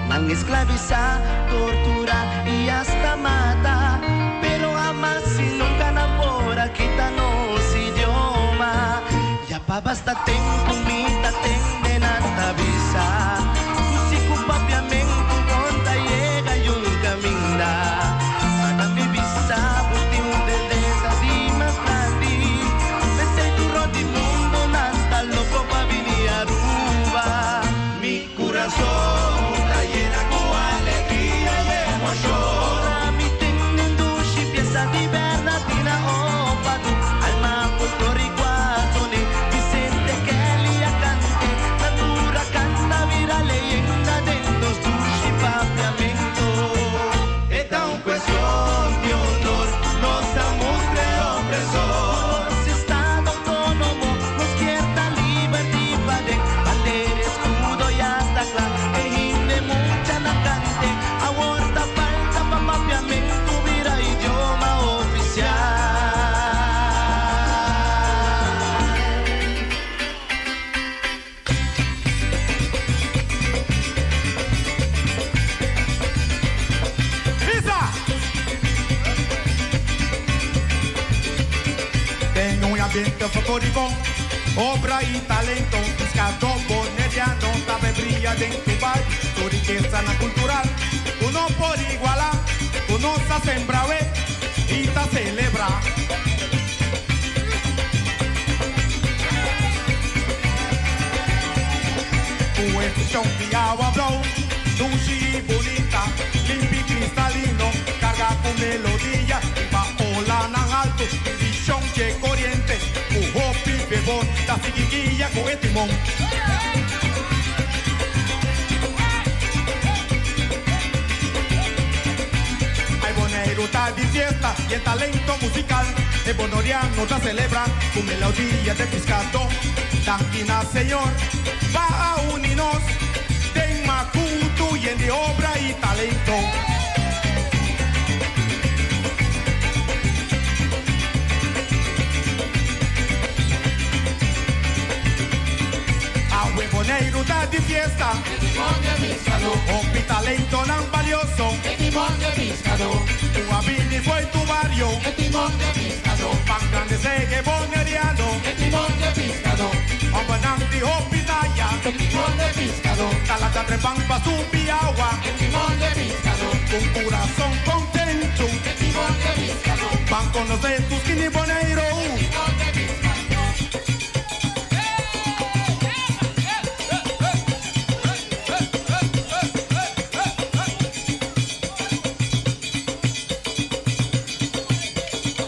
Nang esclaviza, tortura y hasta mata, pero jamás si nunca enamora, quítanos idioma. Ya pa basta tempo, mita tende nata visa. Musico papiamento, conta llega y un camina. Para mi visa, buti un deleza di más grande. Besé tu rodi mundo, nasta loco pa vini Aruba. Mi corazón di Bernardina o padu, alma folclórica soné, Vicente Kelly a ambiente favorito, obra y talento, pescado boneriano, sabe brilla dentro do bar, tu riqueza na cultural, uno por igualar, uno sa sembra y ta celebra. Este chão de agua blow, dulce y bonita, limpio y cristalino, carga con melodía, va ola en alto, división de corriente, hopi bebón, la siguiguilla con el timón. Hay boneiro está de fiesta y el talento musical, el bonoriano está celebra con melodía de pescado, Danquina señor, va a unirnos, ten macuto y en de obra y talento. A huevoneiro da de fiesta, hopi talento tan valioso, tu abili fue tu barrio, pan grande segue boneriano, Ambananti hopi daya, talata trepan pa su piagua, con corazón contento, van conocer tus quiniboneiro.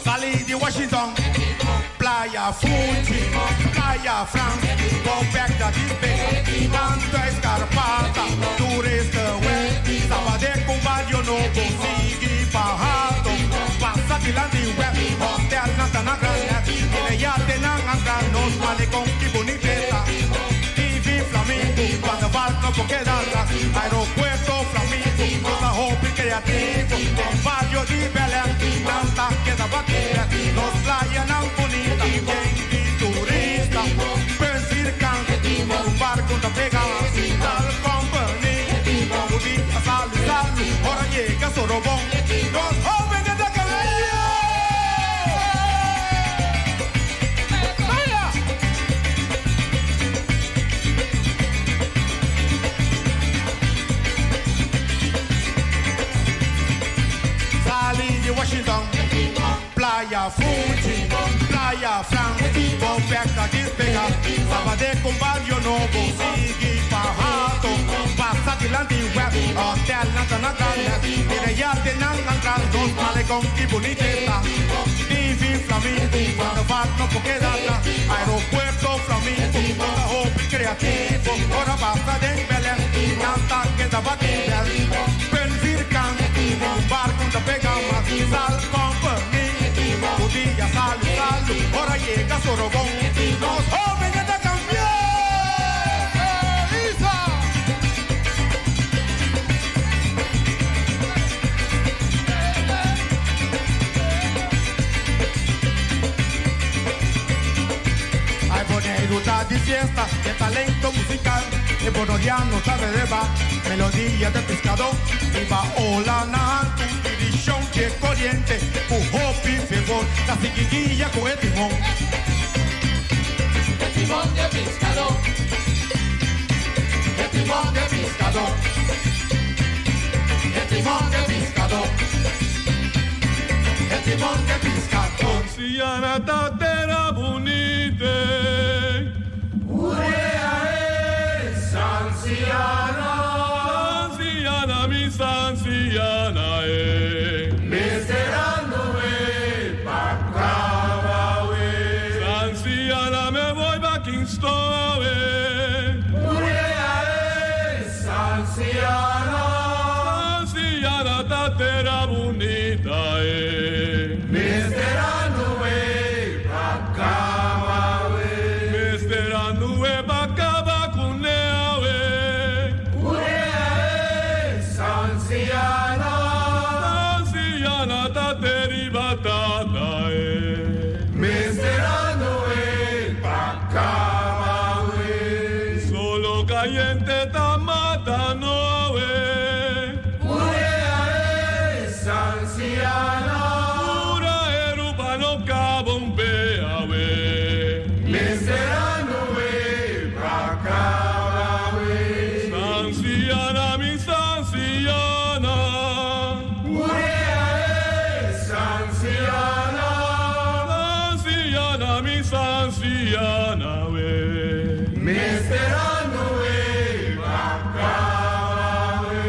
Salí de Washington, Playa Fuji, Playa France, go back to this big, tanto escarpata, turista web, Sabadell con barrio novo, sigue bajado, pasa de la web, hotel Natana Grande, y ya tenan nos malecón y boniteza, TV Flamingo, cuando barco con quedada, aeropuerto Flamingo, cosa hobby creativo, barrio de Belén, tanta queda batida, los playas tan bonitas, y turista, persircan, un barco te pega, tal company, budita salud, ahora llega Sorobón, los jóvenes de Colombia. Salí de Washington, Playa Fuji, Playa France, go back to this bega, Sabadell con barrio novo, sigue bajado, pasa de la web, hotel Natana Grande, y ya tenan dos malecón y boniteza, TV Flamingo, cuando barco con quedada, aeropuerto Flamingo, cosa hobby creativo, ahora basta de Belén, tanta queda batida, persircan, un barco te pega más, sal company, budilla salud, ahora llega Sorobón, los jóvenes de cambiar. Hay boneiro está de fiesta, de talento musical, el bonoriano sabe de va, melodía de pescador, y va ola na alto, división de corriente, hopi fervor, la siguiguilla con el timón. El timón de pescador, el timón de pescador, el timón de pescador, el timón de pescador. Anciana tatera bonita, Anciana, anciana mi anciana esperando pa' anciana me voy pa' Kingston anciana, anciana tatera bonita esperando pa' cama, esperando pa' cava con anciana, anciana tateri batata esperando pa' cama, Ana mi sanciana we. Me esperando we, bacaba we.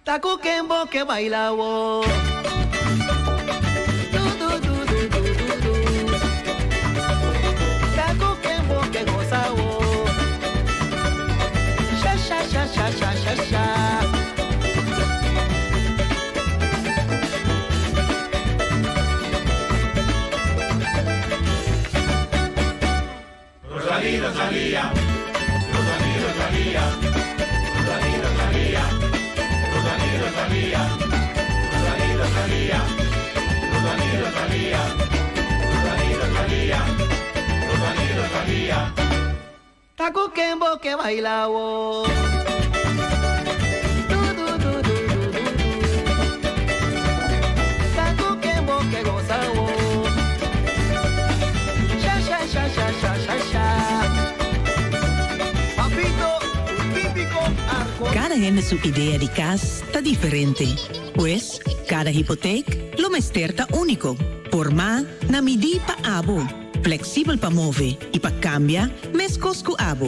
Taku Kembo que baila wo. Taku Kembo que goza wo. Sha sha sha sha sha sha sha. Rosalía, Rosalía, Rosalía, Rosalía, Rosalía, Rosalía. Rosalía, Rosalía, Rosalía, Rosalía, Rosalía, Rosalía, Rosalía, Rosalía. Taku Kembo que baila wo. Taku Kembo que goza wo. Sha sha sha sha sha sha sha. Papito, típico arco. Cada gente su idea de casa está diferente. Pues, cada hipoteca lo mesterta único. Por más, na midi pa abo. Flexível pa move y pa cambia, mes cosco abo.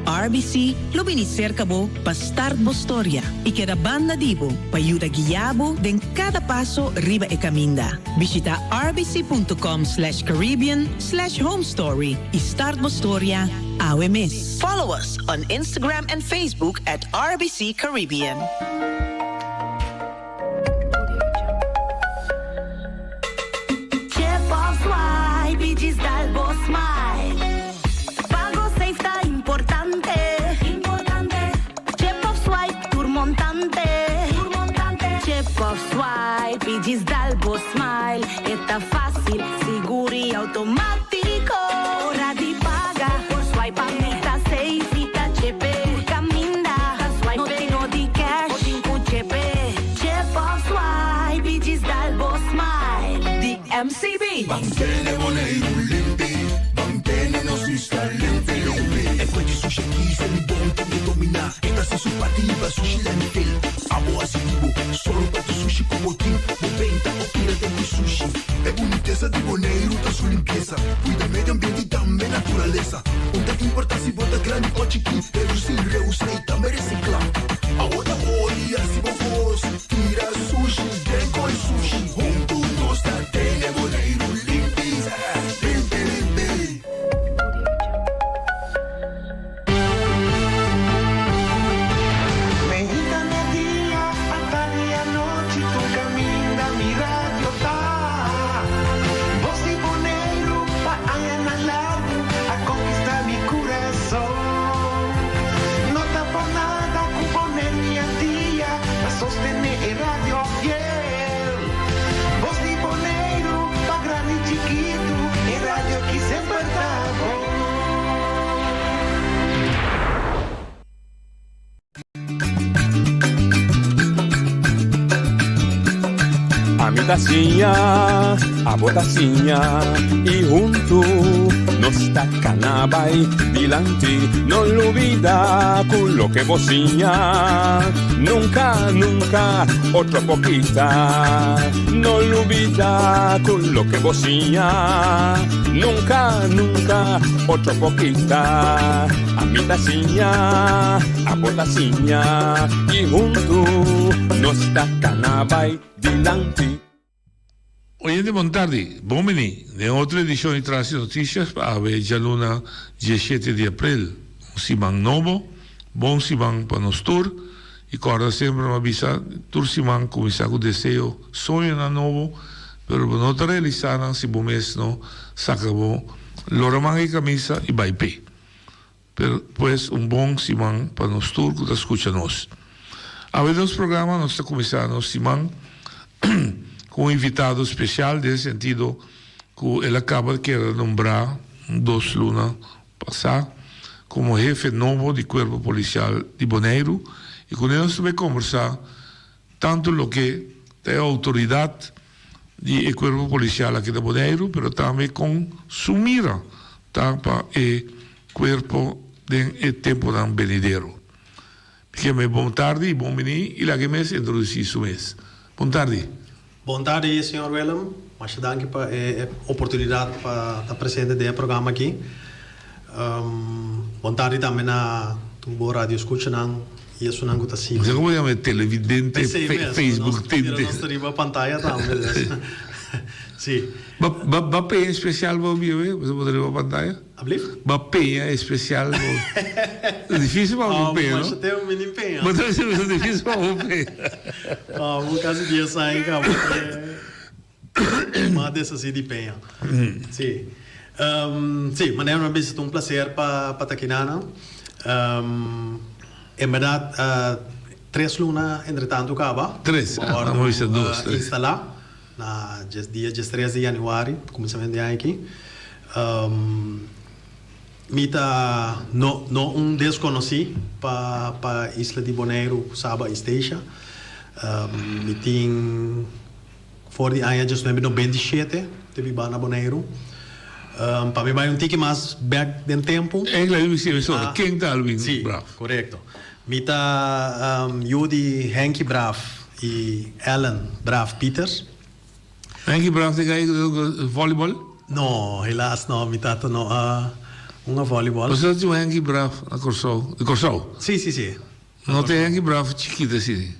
RBC lo vini cerca bo pa start bo storia y queda banda dibo pa ayuda guiabo den cada paso riba e caminda. Visita rbc.com/Caribbean/homestory y start bo storia AWMS. Follow us on Instagram and Facebook at RBC Caribbean. Gisdalbo Smile, está fácil, seguro y automático. Hora de pagar por swipe, amita safe, ita chepe, caminda. Swipe, no tengo de cash, MCB. Mantene Bonaire limpi, mantene nostra limpi. E poi ci sushi chi se li bonti di domina. E questa su pativa sushi landfill. Amo asitivo, solo per sushi come team. Moventa o pirata di sushi. E bonitezza di Bonaire da su limpieza. Cuida medio ambiente e também naturaleza. Onde importa se bota grande ou chiquinho. Reduzir, reusar e também reciclar. A outra olha se vos tira sushi, deco e sushi. Junto nós tá tene Bonaire limpi, limpi, limpi. Mexicana día, hasta día noche, tu camina mi radio tá. Voz de Bonaire, pa allá na largo, a conquistar mi corazón. No tá por nada, con Bonaire minha dia, a sostener el radio fiel. Voz de Bonaire, pa grande y chiquito, el radio que sempre tá bom. A mi tacinha, a botacinha e junto nos tacanabay dilanti, non olvida con lo que vocinha, nunca, nunca, otra poquita, non olvida con lo que vocinha, nunca, nunca, otra poquita, a mi tacinha, a botacinha e junto nos tacanabay dilanti. Oyente Montardi, bomeni, de outra edição de Traz Notícias para a já luna 17 de abril. Um simang novo, bom simang para nós tour, e corda sempre uma avisa, tur simang começar com o desejo, sonho na novo, pero não está realizando, se bom mês não, saca bom, lora manga e camisa e vai pé. Pero, pues, bom simang para nós tour, que escuta nós. A ver, nos programas, nós está começando simang, com um invitado especial, nesse sentido que ele acaba de nombrar 2 lunas passadas como jefe novo do Corpo Policial de Bonaire, e com ele nós vamos conversar tanto o que é a autoridade do Corpo Policial aqui de Bonaire, mas também com sua mira para o Corpo de tempo de venidero. Porque boa tarde e bom menino, e lá que me introduzir isso mês. Boa tarde. Boa tarde, senhor Willem. Mas danke para a oportunidade para estar presente no programa aqui. Boa tarde também na tua rádio escuta e isso não está assim. Você como chama televidente, Facebook, tente. Nós temos a pantalla também. Sim. Bapé é especial para o meu, você pode ver a pantalla? Bapé é especial. É difícil para o pé, não? Mas tem um menino pé. Mas é difícil para o pé. No caso de sair, uma dessas de pé. Sim. Sim, mas é uma vez um prazer para estar aqui, Nana. Em verdade, 3 lunas, entretanto, acaba. 3, vamos ver 2. Instalar. Na dia 13 de januário, começamento de ano aqui. Mita não desconheci para Isla de Bonaire, Saba e Station. Me tem fora de ano, just no 27, teve na Bonaire. Para mim vai tique mais back do tempo. É claro, quem está ali? Sim, correto. Mita Judy Henky Braaf e Ellen Braaf Peters. Henky Braaf tem voleibol? No, helaas no, mitato no, uma voleibol. Você tem um Henky Braaf na Corsol? Sim, sim, sim. Não tem Henky Braaf chiquita assim?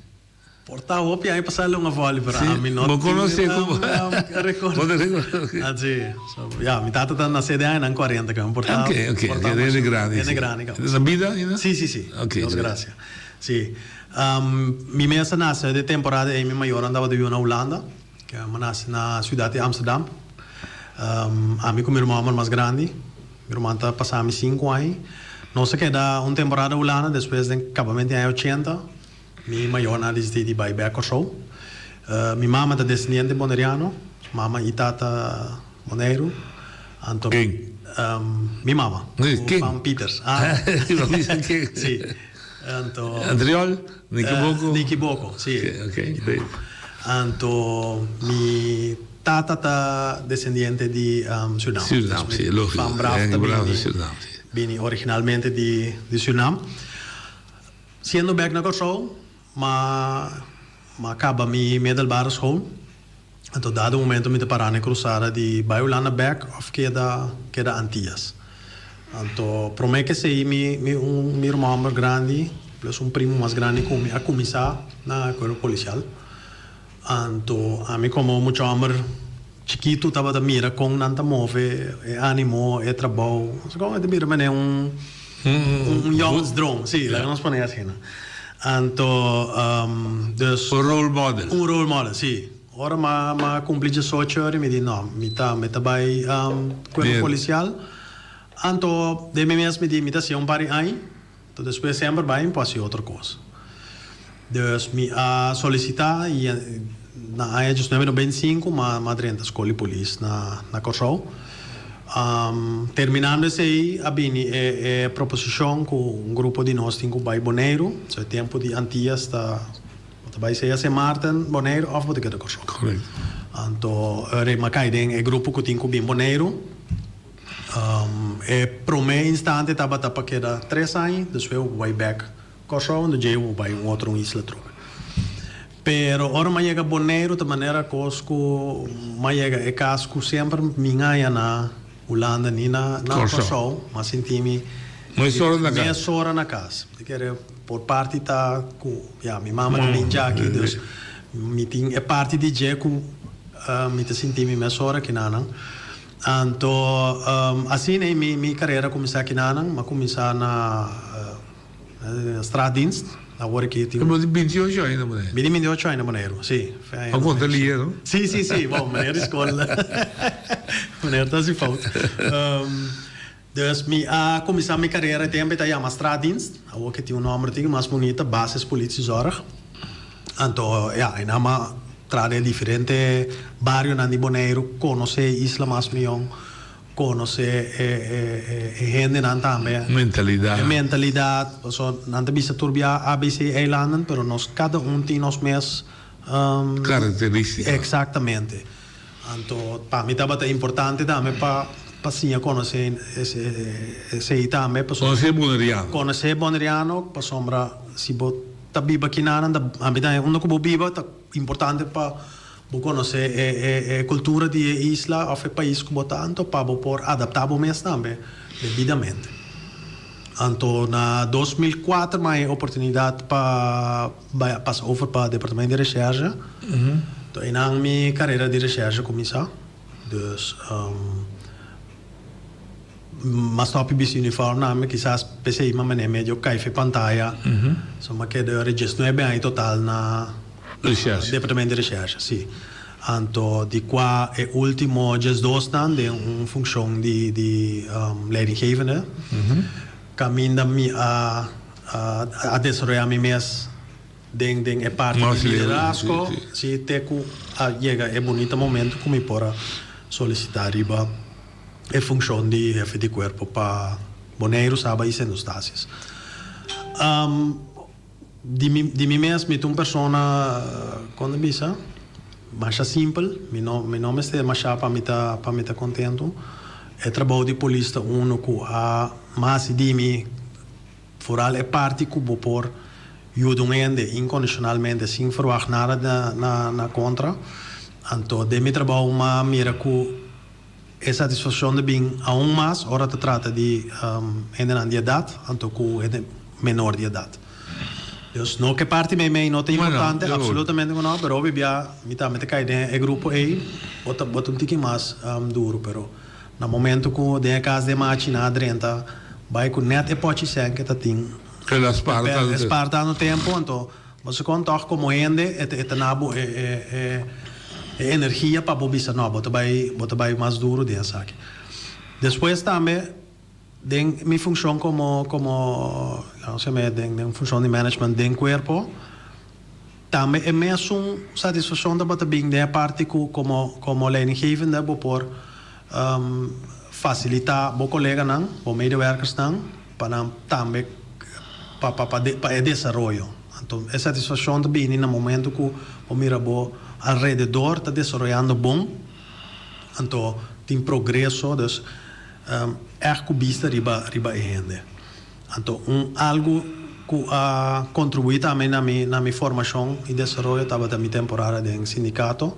Porta hopi aí passar uma voleibol. Sim, não conhece como. Pode recordar. Sim, mitato está na sede aí na 40 que é importante. Ok, é grande. É grande. Na vida ainda? Sim, sim, sim. Ok. Graças. Sim. Minha mesa nasce de temporada em minha maior andava de na Holanda. Que nasce na cidade de Amsterdam. A mim com meu irmão mais grande. Meu irmão está passando 5 anos. Não se queda uma temporada holanda, depois de acabamento em 80. Minha maior na desde de Baibé Show. Minha mama está descendente de bonaireano. Mama e tata Bonaire. Quem? Minha mama. Quem? Pam Peters. Sim. Andriol? Nicky Bocco? Nicky Bocco, sim. Ok. Então, mi tata ta descendiente di Suriname. Suriname, sì, logico. Van Brafta bravo bini, Suriname, sì. bini originalmente di Suriname. Siendo back na Kosovo, ma acaba mi middelbare school. En tot dat momento mi te parane cruzada di Bayulana back of queda Antillas. Anto prome que sei mi irmão mais grande, plus um primo mais grande como a começar na corpo policial. Anto a mim como muito amor chiquito tava da mira com nanta move, ânimo, trabalho. So como de mira mané jongensdroom, sim, lá nós ponemos assim. Anto dus role model. Role model, sim. Ora ma cumpri 18 anni, mi dice no, mi ta vai corpo policial. Anto de mim mesmo me disse um pari aí, então depois sempre vai fazer outra coisa. Dus me solicitar e na área de 1995 ma dentro da escola de polícia na Kosovo. Terminando esse aí, abini é proposição com grupo de nós tem com Bai Boneiro, so é tempo de Antillas vai ser Sint Maarten, Bonaire of wat ik het ook zo. Correct. Anto Remacaideng é grupo que tem com Bonaire. E prome instante tava que era 3 anos, depois vai back Kosovo, no dia vai outra isla troca. Pero ora ma chega Bonaire de maneira cosco, ma chega é casco sempre minha na Holanda ni na Kosovo, mas sentimi sora na casa. Que por parte tá com minha mamãe também já aqui dus me tem é parte de jeco me te senti me sora que não anto assim é minha carreira começar aqui não mas começar na Straddienst agora que tem mas 28 ainda mulher 28 ainda mulher sim a conta ali não sim bom mulher escola mulher tá se falta dus começar minha carreira tempo tá chama Straddienst, o que tem nome artigo mais bonita, bases politiezorg. Então, em ama trade diferente barrio na Bonaire, conhecer isla mais milhão, conhecer gente nan também. Mentalidade, so nan bisa turbia ABC eilanden, pero nós cada tem nós mesmos características. Exatamente. Então, para mim é importante também para passinha conhecer esse também conhecer boneriano para sombra se bot tabiba kinana da ambita uno como biba tá importante para conhecer a cultura de isla ou país como tanto para por adaptar o mês também devidamente. Então na 2004 mais oportunidade para passar over para departamento de recherche. Então em minha carreira de recherche começar. Dus mas top bis uniform name quizás pensei mas é meio caife pantalla so ma que de registro é bem total na departamento de recherche sim anto di qua e ultimo just dos dan de função de leidinggevende caminda mi a desarrollar mi mes den é parte de liderazgo se teco chega é bonito momento como para solicitar riba é função de jefe de corpo para Bonaire, Saba e Sendostácias. De mim mesmo, eu sou uma pessoa, quando bisa, mais simples, meu nome é mais para me estar contente. É trabalho de polícia, que a mais de mim, foral é parte que vou por ajudando incondicionalmente, sem verwacht nada na contra. Então, de meu trabalho, uma mira que é satisfação de bem aún mais hora se trata de gente de idade, então com menor de idade. Dus não que parte me não é importante, absolutamente não, mas obviamente me também cai de grupo aí, bota tique mais duro, pero no momento que de casa de máquina adrenta, vai com net e pode ser que tá tem. Esparta no tempo, então você conta como gente, é nabo energia para bobisa não, bota vai mais duro dessa aqui. Depois também tem minha função como não sei mais tem função de management de corpo. Também é mesmo satisfação da bota bem da parte como leidinggevende por facilitar o colega não, o medewerkers não, para também para desenvolvimento. Então é satisfação também no momento que o mirabo alrededor está desenvolvendo bom Anto tem progresso, dus echt kubista riba gente. Anto algo que ha contribuito a mim na minha formação e desenvolvimento estava da minha temporada em sindicato.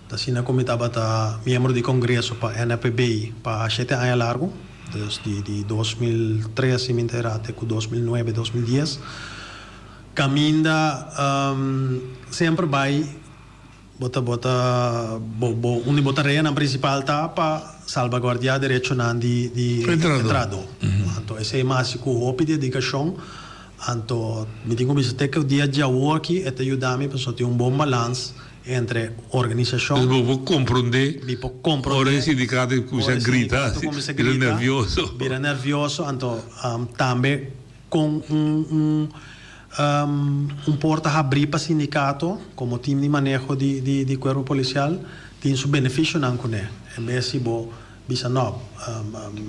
Da sina como estava membro de congresso para NPBI para 7 anos largo, de 2013 me até 2009, 2010. Caminda sempre vai bota onde bota reina principal tá para salvaguardar direito de entrado. Então esse é mais que o de dedicação. Então me digo que o dia de hoje é te ajudar me para ter bom balanço entre organização. Vou compreender. Ora o sindicato começa a gritar, vira nervioso. Então também com porta abrir para sindicato como time de manejo de corpo policial tem seu benefício não com ele. Em vez de bisa não.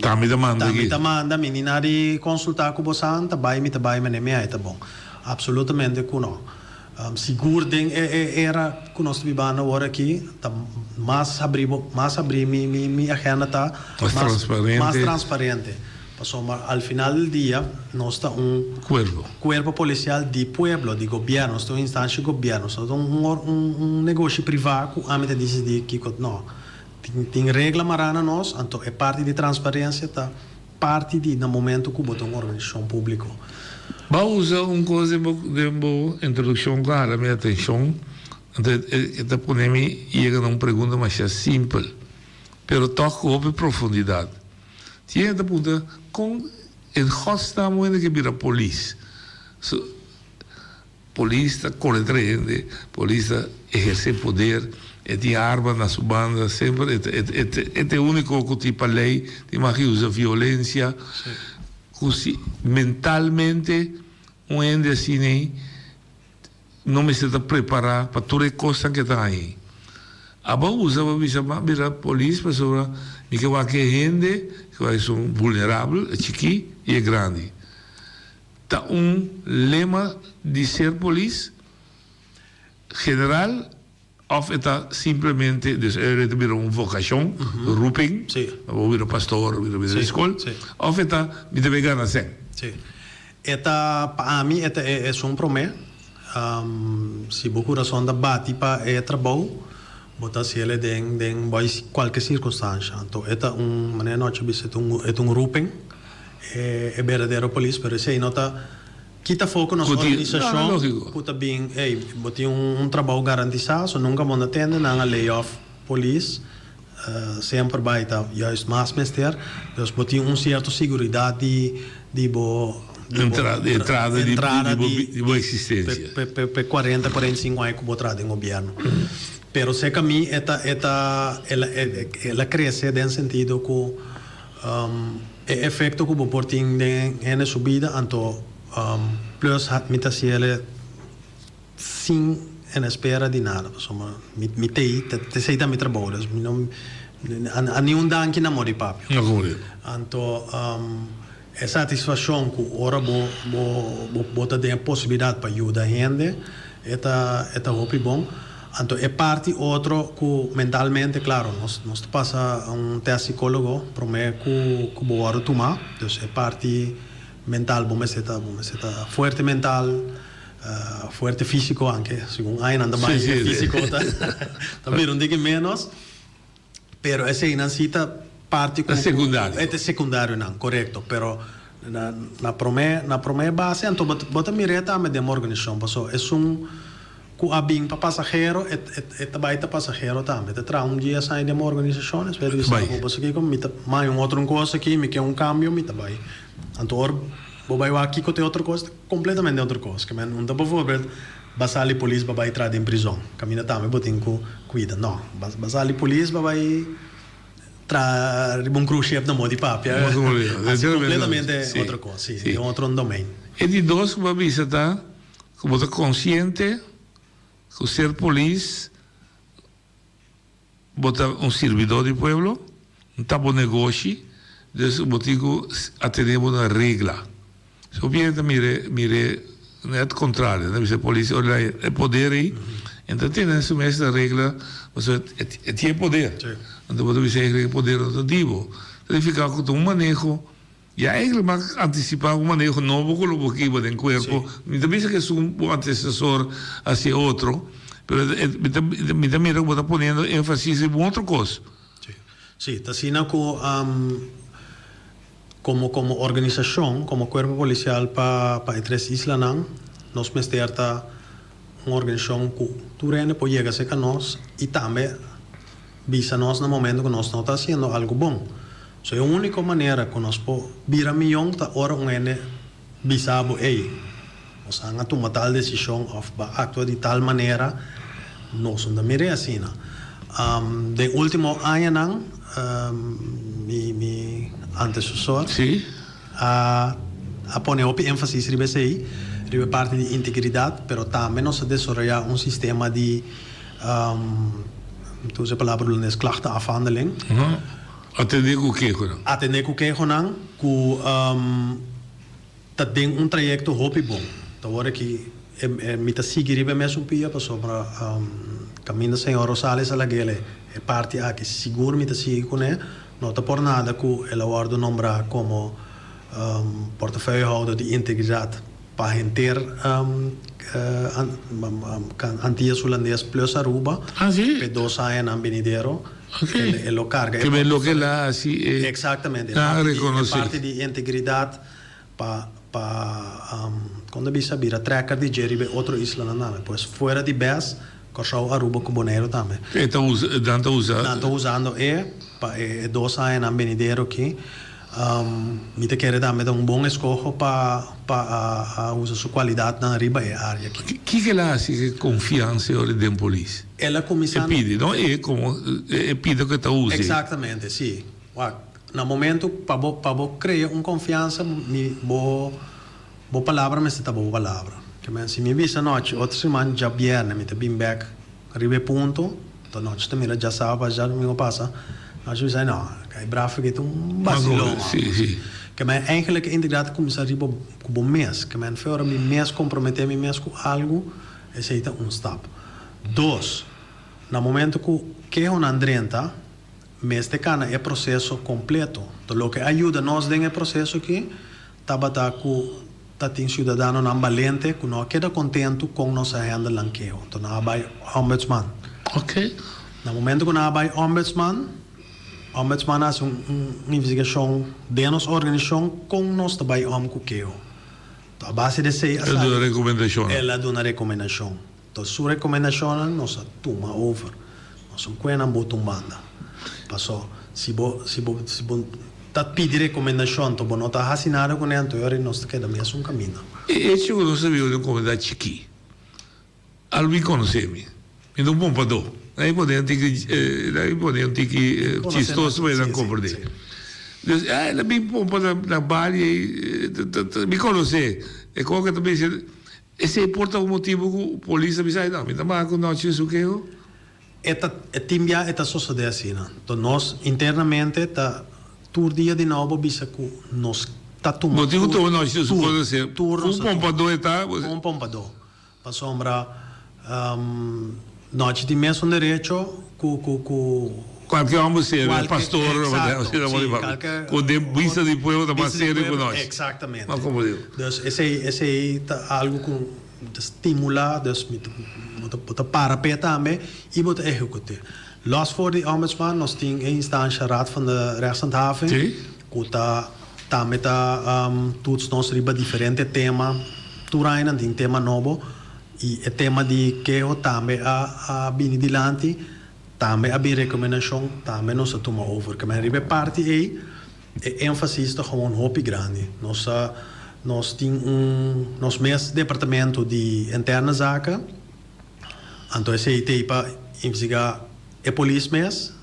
Também demanda menina de consultar com você, também me tá bom. Absolutamente com não. Seguro era que nós vivamos agora aqui, mais abrir minha agenda tá mais transparente. Al final del día, no está un cuerpo policial de pueblo, de gobierno, no está una instancia de gobierno, no está un negocio privado que a mí te dice que no. Tiene regla marana nos, entonces es parte de transparencia, está parte de momento que botou uma organização pública. Vamos usar uma coisa de boa introdução clara, minha atenção. Esta pandemia chega a uma pergunta mais simples, mas toca com profundidade. Tinha esta pergunta com em godsnaam ainda que vira polícia. Polícia corretrende, polícia exerce poder, tem arma na sua banda, sempre é o único que tipo a lei, tem mais que usa violência, mentalmente um ende assim não me está preparado para toda coisa que está aí. Agora usa para virar polícia, pessoa que vai que gente que são vulneráveis, é chiqui e é grande. Tá lema de ser polícia general ou está simplesmente virar uma vocação, roeping, ou virar pastor, ou virar escola, ou está me deve ganhar assim. Sim. Para mim é um promessa. Se o coração da bate para trabalho, botar se ele em qualquer circunstância. Então é maneira noite é roeping, é verdadeiro polícia, mas se não está quita foco na organização, puta bem, botar trabalho garantizado, nunca vão atender na layoff polícia, sempre vai estar juist mais mestre, dus botar certa segurança de boa entrada de boa existência. Per 40, 45 anos que vou entrar no governo. Pero se que a mim ela cresce no sentido que o efeito que vou ter na subida, então plus mita se ela sem en espera de nada. Me te sei da mi trabalho, a nenhum danke na mori papi. Então é satisfação que ora bota de possibilidade para ajudar a gente, é hopi bom. Então é parte outro que mentalmente, claro, nós passa teste psicólogo, para mim que boa tomar, então é parte mental, bom está forte mental, forte físico anche, segundo aí anda mais físico também não digo menos, pero essa inancita parte é secundário. É secundário não, correto, pero na promessa base, então bota mireta a de uma organização, passou é que a bem para passageiro é também para passageiro também, te traz dia sai de uma organização, espero que você aqui como mais outra coisa aqui, me quer cambio, me também, então vai aqui que tem outra coisa, completamente outra coisa, que não dá para ver basali polícia vai entrar em prisão, caminha também botem com cuida, não, basali polícia vai tra um cruzeiro na mão de papi, completamente outra coisa, sim, é outro domínio. E de dois que vai visitar, que você consciente que ser polícia, botar servidor do povo, não está bom negócio, então botigo atender uma regra. Se o cliente mire não é o contrário, né? Se a polícia é poder aí, então tem essa regra, você tem poder. então podemos dizer que poder rotativo. Ele fica com um manejo, e eigenlijk mag antecipar um manejo novo com o que vai no corpo. Me também que é um antecessor hacia outro, mas me também está ponendo ênfase em outra coisa. Sim, está sendo como organização, como corpo policial para três islas, nós mesterta uma organização que turene pode chegar a nós e também visa nós no momento que nós não está fazendo algo bom. So, é a única maneira que nós podemos virar milhão da hora bisabo ei. Nós vamos tomar tal decisão ou actuar de tal maneira, nós não miramos assim. De último ano, mi antecessor a poner ênfase ribe parte de integridade, pero também nós desarrollar um sistema de tu usa a palavra de klachtenafhandeling. Atender com o que, Atender com o que, que tem trajecto hopi bom. Então, agora que me está seguindo mesmo pia para sobre caminho do Senhor Rosales Alaguele é parte aqui seguro me está seguindo com ele. Não está por nada que ele guarda nombrar como portafeuillehouder de integridade para enter antigas holandês plus Aruba. Sim? Por 2 anos em Benidero. Ele lo carga. Que bello que lá assim exatamente. Parte de integridade quando bisa vira tracker de Jerry outro isla na pois fora de base correu Aruba com Bonaire também. Então usando para 2 anos em Benidero aqui. Me te quer dar um bom escolho para usar sua qualidade na riba e área aqui. Que lá assim confiança ora de polícia? Ela começa. Pede, não é como pede que tu use. Exatamente, sim. No momento para criar uma confiança, boa palavra, mas está boa palavra. Que se me visa noite, outra semana já viernes, me te bem back, ribe ponto, então noite também já sabe, já me passa. Nós dizemos não, é bravo que tu vacilou. Sim. Que eigenlijk inderdaad começar a riba com bom mês, que fora me mês comprometer me mês com algo, esse é um step. 2, no momento que é uma andrenta, mês de cana é processo completo. Então, o que ajuda nós nesse processo aqui, tá tem cidadão não valente, que não queda contente com nossa agenda lanqueo. Então, não vai ombudsman. Ok. No momento que não vai ombudsman faz uma investigação de nossa organização com nós também ombudsman. Então, a base de ser ela dá recomendação. Ela dá uma recomendação. Então, sua recomendação nós toma over. Nós somos quem não botam banda. Passou. Se tá pedir recomendação, então não tá assinado com ele, então nós queda mesmo um caminho. Esse eu não sabia de uma comunidade chiqui. Albi conhece-me. Me dá um bom padrão. Aí podem ter que chistoso para não compreender. Ela bem bom para trabalhar e me conhecer. É como que também esse importa o motivo que a polícia me sai não, me dá mais com nós isso que eu. Timbia esta sociedade assim, então nós internamente tá tur dia de novo bisa que nós tá tomando. Motivo todo nós isso pode ser. Pompador está. Pompador. Para sombra nós temos mesmo direito qualquer homem ser pastor com de vista de povo da parceria com nós. Exatamente. Mas como digo. Esse é algo que estimular, dus moet para também e moet executen. Los voor de ombudsman, nós temos a instância Raad van de Rechtshandhaving, que também todos nós riba diferente tema, Turaina tem tema novo e o tema de que também a bini dilante, também a bem recomendação, também nós toma over. Que mas riba parte aí ênfase está gewoon hopi grande. Nós temos mesmo departamento de interna zaken. Então, esse aí para investigar a polícia mesmo,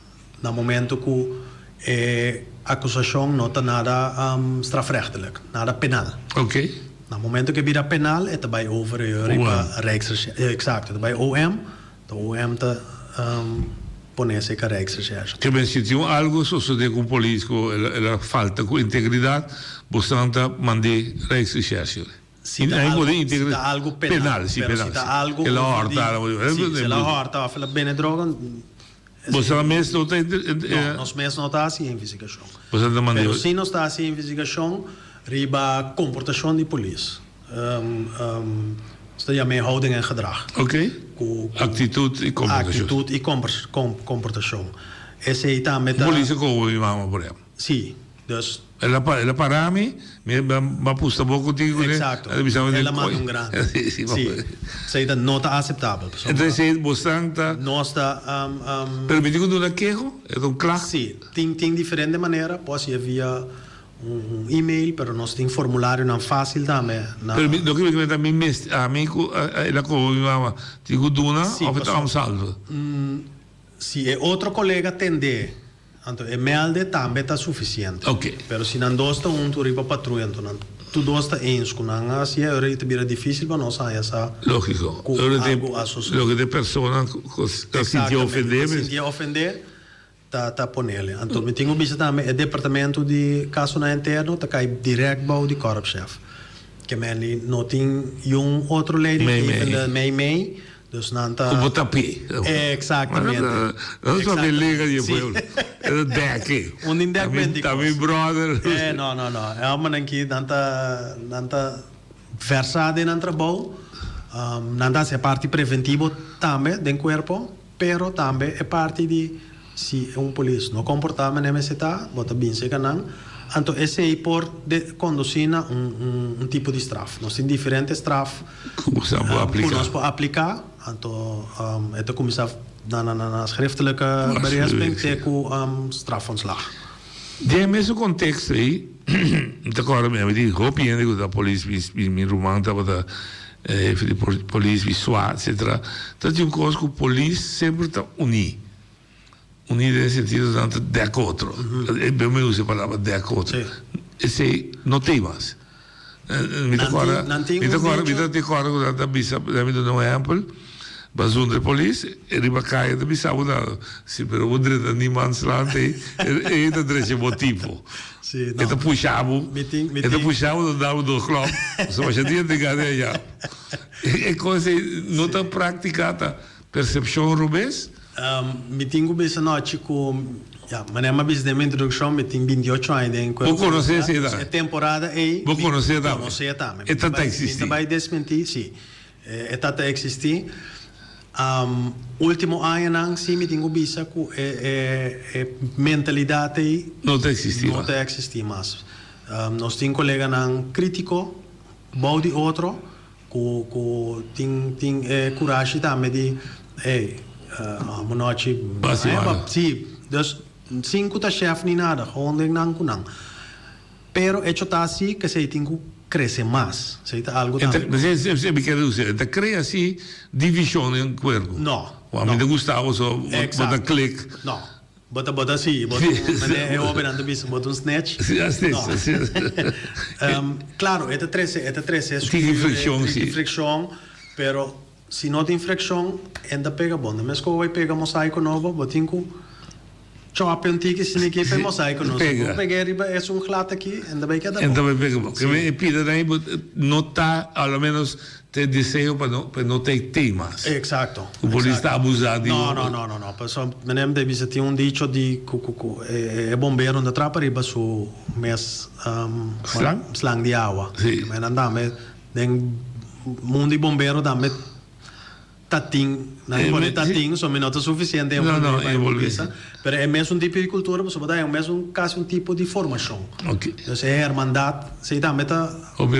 no momento que a acusação não está nada strafrechtelijk, nada penal. Ok. No momento que vira penal, é também over a Rijksrecherche. Exato, também OM. Então, o OM está poner-se com a Rijksrecherche. Que bem, se tinha algo suceder com o polícia, ela falta com integridade, você não manda Rijksrecherche. Se está algo penal. Penal. Se está algo... Ela horta. Se ela horta, ela bem droga, Você não mesmo não tem. Nós mesmos não está assim a investigação. Você não mandou. Mas se não está assim a investigação, riba comportação de polícia. Dat je mee houding en gedrag. Oké. Atitude e comportação. Atitude e comportação. Esse aí tá met. Polícia como o mama por exemplo. Sim. Dus. Ela para mim, me pusta pouco contigo, né? Exato. Ela manda grande. Sim. Isso aí não está aceitável. Então se bastante. Não está. Permitido do queijo? É um claro. Sim. Tem diferente maneira. Pode ir via e-mail, pero nós tem formulário não fácil também. Do que também amigo, ela como mama, digo duna, ou então salvo. Se é outro colega atender, então é melde também está suficiente. Ok. Pero se não dosta tu riba patrulha, então tu dosta ens com não assim é hora de difícil para nós aí essa. Lógico. Lo que de persona que se ofender tá ponele. Então me tenho visto também é departamento de caso na interno tá cai direto bau de korpschef. Que me não tem outro lady que mei dus não tá como tapi. Exatamente. Não só me liga de povo. É deck. Independente. Também brother. Não. É uma aqui não tá versada em trabalho. Não tá é parte preventivo também do corpo, pero também é parte de se polícia não comportamento nessa está, bota bem se canang, então esse aí por conduzir tipo de estraf. Nós temos diferentes estraf. Como se pode aplicar? Nós podemos aplicar, então é começar na schriftelijke berisping com strafontslag. De mesmo contexto aí, agora mesmo digo, hoopien digo da polícia, min romano estava da polícia visual, etc. Então tem coisa que a polícia sempre está unida. Unida nesse sentido tanto de acordo. Eu me uso a palavra de acordo. Esse não tem mais. Me agora da bisa, da me dá um exemplo. Bazun de polícia, ele vai cair da bisa, se pero o direito de mans lá tem, ele tá direito motivo. Ele puxava, dava do club, só a gente tem que ganhar. É coisa não está praticada percepção rubês. Me tenho visto noite com mas é uma vez de minha introdução, me tenho 28 anos. Vou conhecer essa idade. É temporada aí. Vou conhecer também. Conhecer também. É tanta existir. Vai desmentir, sim. É tanta existir. Último ano, não, sim, me tenho visto com mentalidade aí. Não está existir. Não está existir mais. Nós temos colega não crítico, bom de outro, tem coragem também de uma noite. Sim, dus 5 tá chefe nem nada, onde não kunang. Pero hecho tá assim que se tem que crescer mais. Se tá algo também. Mas você me quer dizer, tá cria assim divisão em corpo. Não. O amigo de Gustavo só bota clique. Não. Bota assim, bota é operando bicho, bota snatch. Claro, é 13 é fricção, pero se não tem fricção, ainda pega bom. Mas quando vai pegar mosaico novo, botinho chop um tique se ninguém pega mosaico novo. Pegar riba é glad aqui, ainda vai quedar bom. Ainda vai pegar bom. Que me pide daí notar, ao menos ter desejo para não ter temas. Exato. O polícia está abusado. Não. Pessoal, me lembro de você tem dicho de é bombeiro onde atrapa riba su mes slang de água. Sim. Mas não dá, mas mundo de bombeiro dá, mas tating, só minutos suficiente não, pero é mesmo um tipo de cultura, você pode é mesmo quase um tipo de formação. Ok. Então é hermandade, se dá meta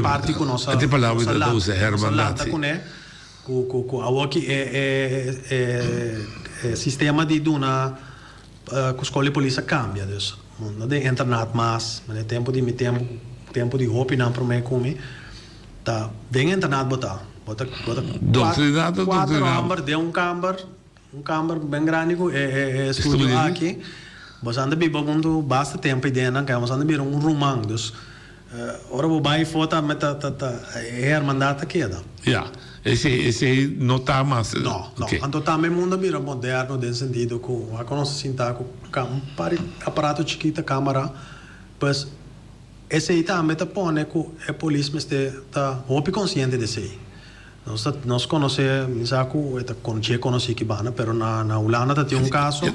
parte com nossa. Até palavra da usa hermandade. Com a aqui é sistema de duna com escola de polícia cambia, dus não tem internet mais, mas é tempo de roupa não para mim comer, tá bem internet botar. Doutrinado. Deu um câmara bem grande, é estúdio aqui. Você anda bem, mundo basta tempo ideia, não quer, você anda bem romano, dus ora vou vai foto, mas é hermandade aqui, da. Esse não está mais. Não. Então também mundo bem moderno, nesse sentido, com a nossa cinta, com aparato chiquita, câmera, pois esse aí também tá põe com a polícia, mas tá muito consciente desse aí. Nós conhecemos, conheci que bana, pero na Holanda tem um caso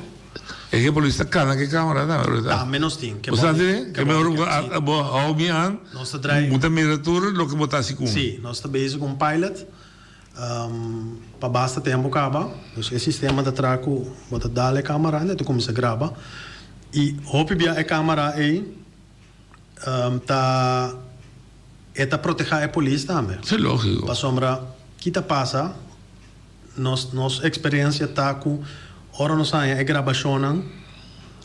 E che polizia cana che camera da Da menos ting. O sa dire che me ho mi an. Nós drive. Muita miratura lo que botar se com. Sim, nós estamos bezig com um pilot. Para basta tempo acaba. Dus esse sistema de traco, bota dale câmera, né? Tu começa a gravar. E hope bia a câmera aí tá eta proteger a polícia também. Isso é lógico. Para sombra que tá passa, nos experiência tá com ora não sai a gravação,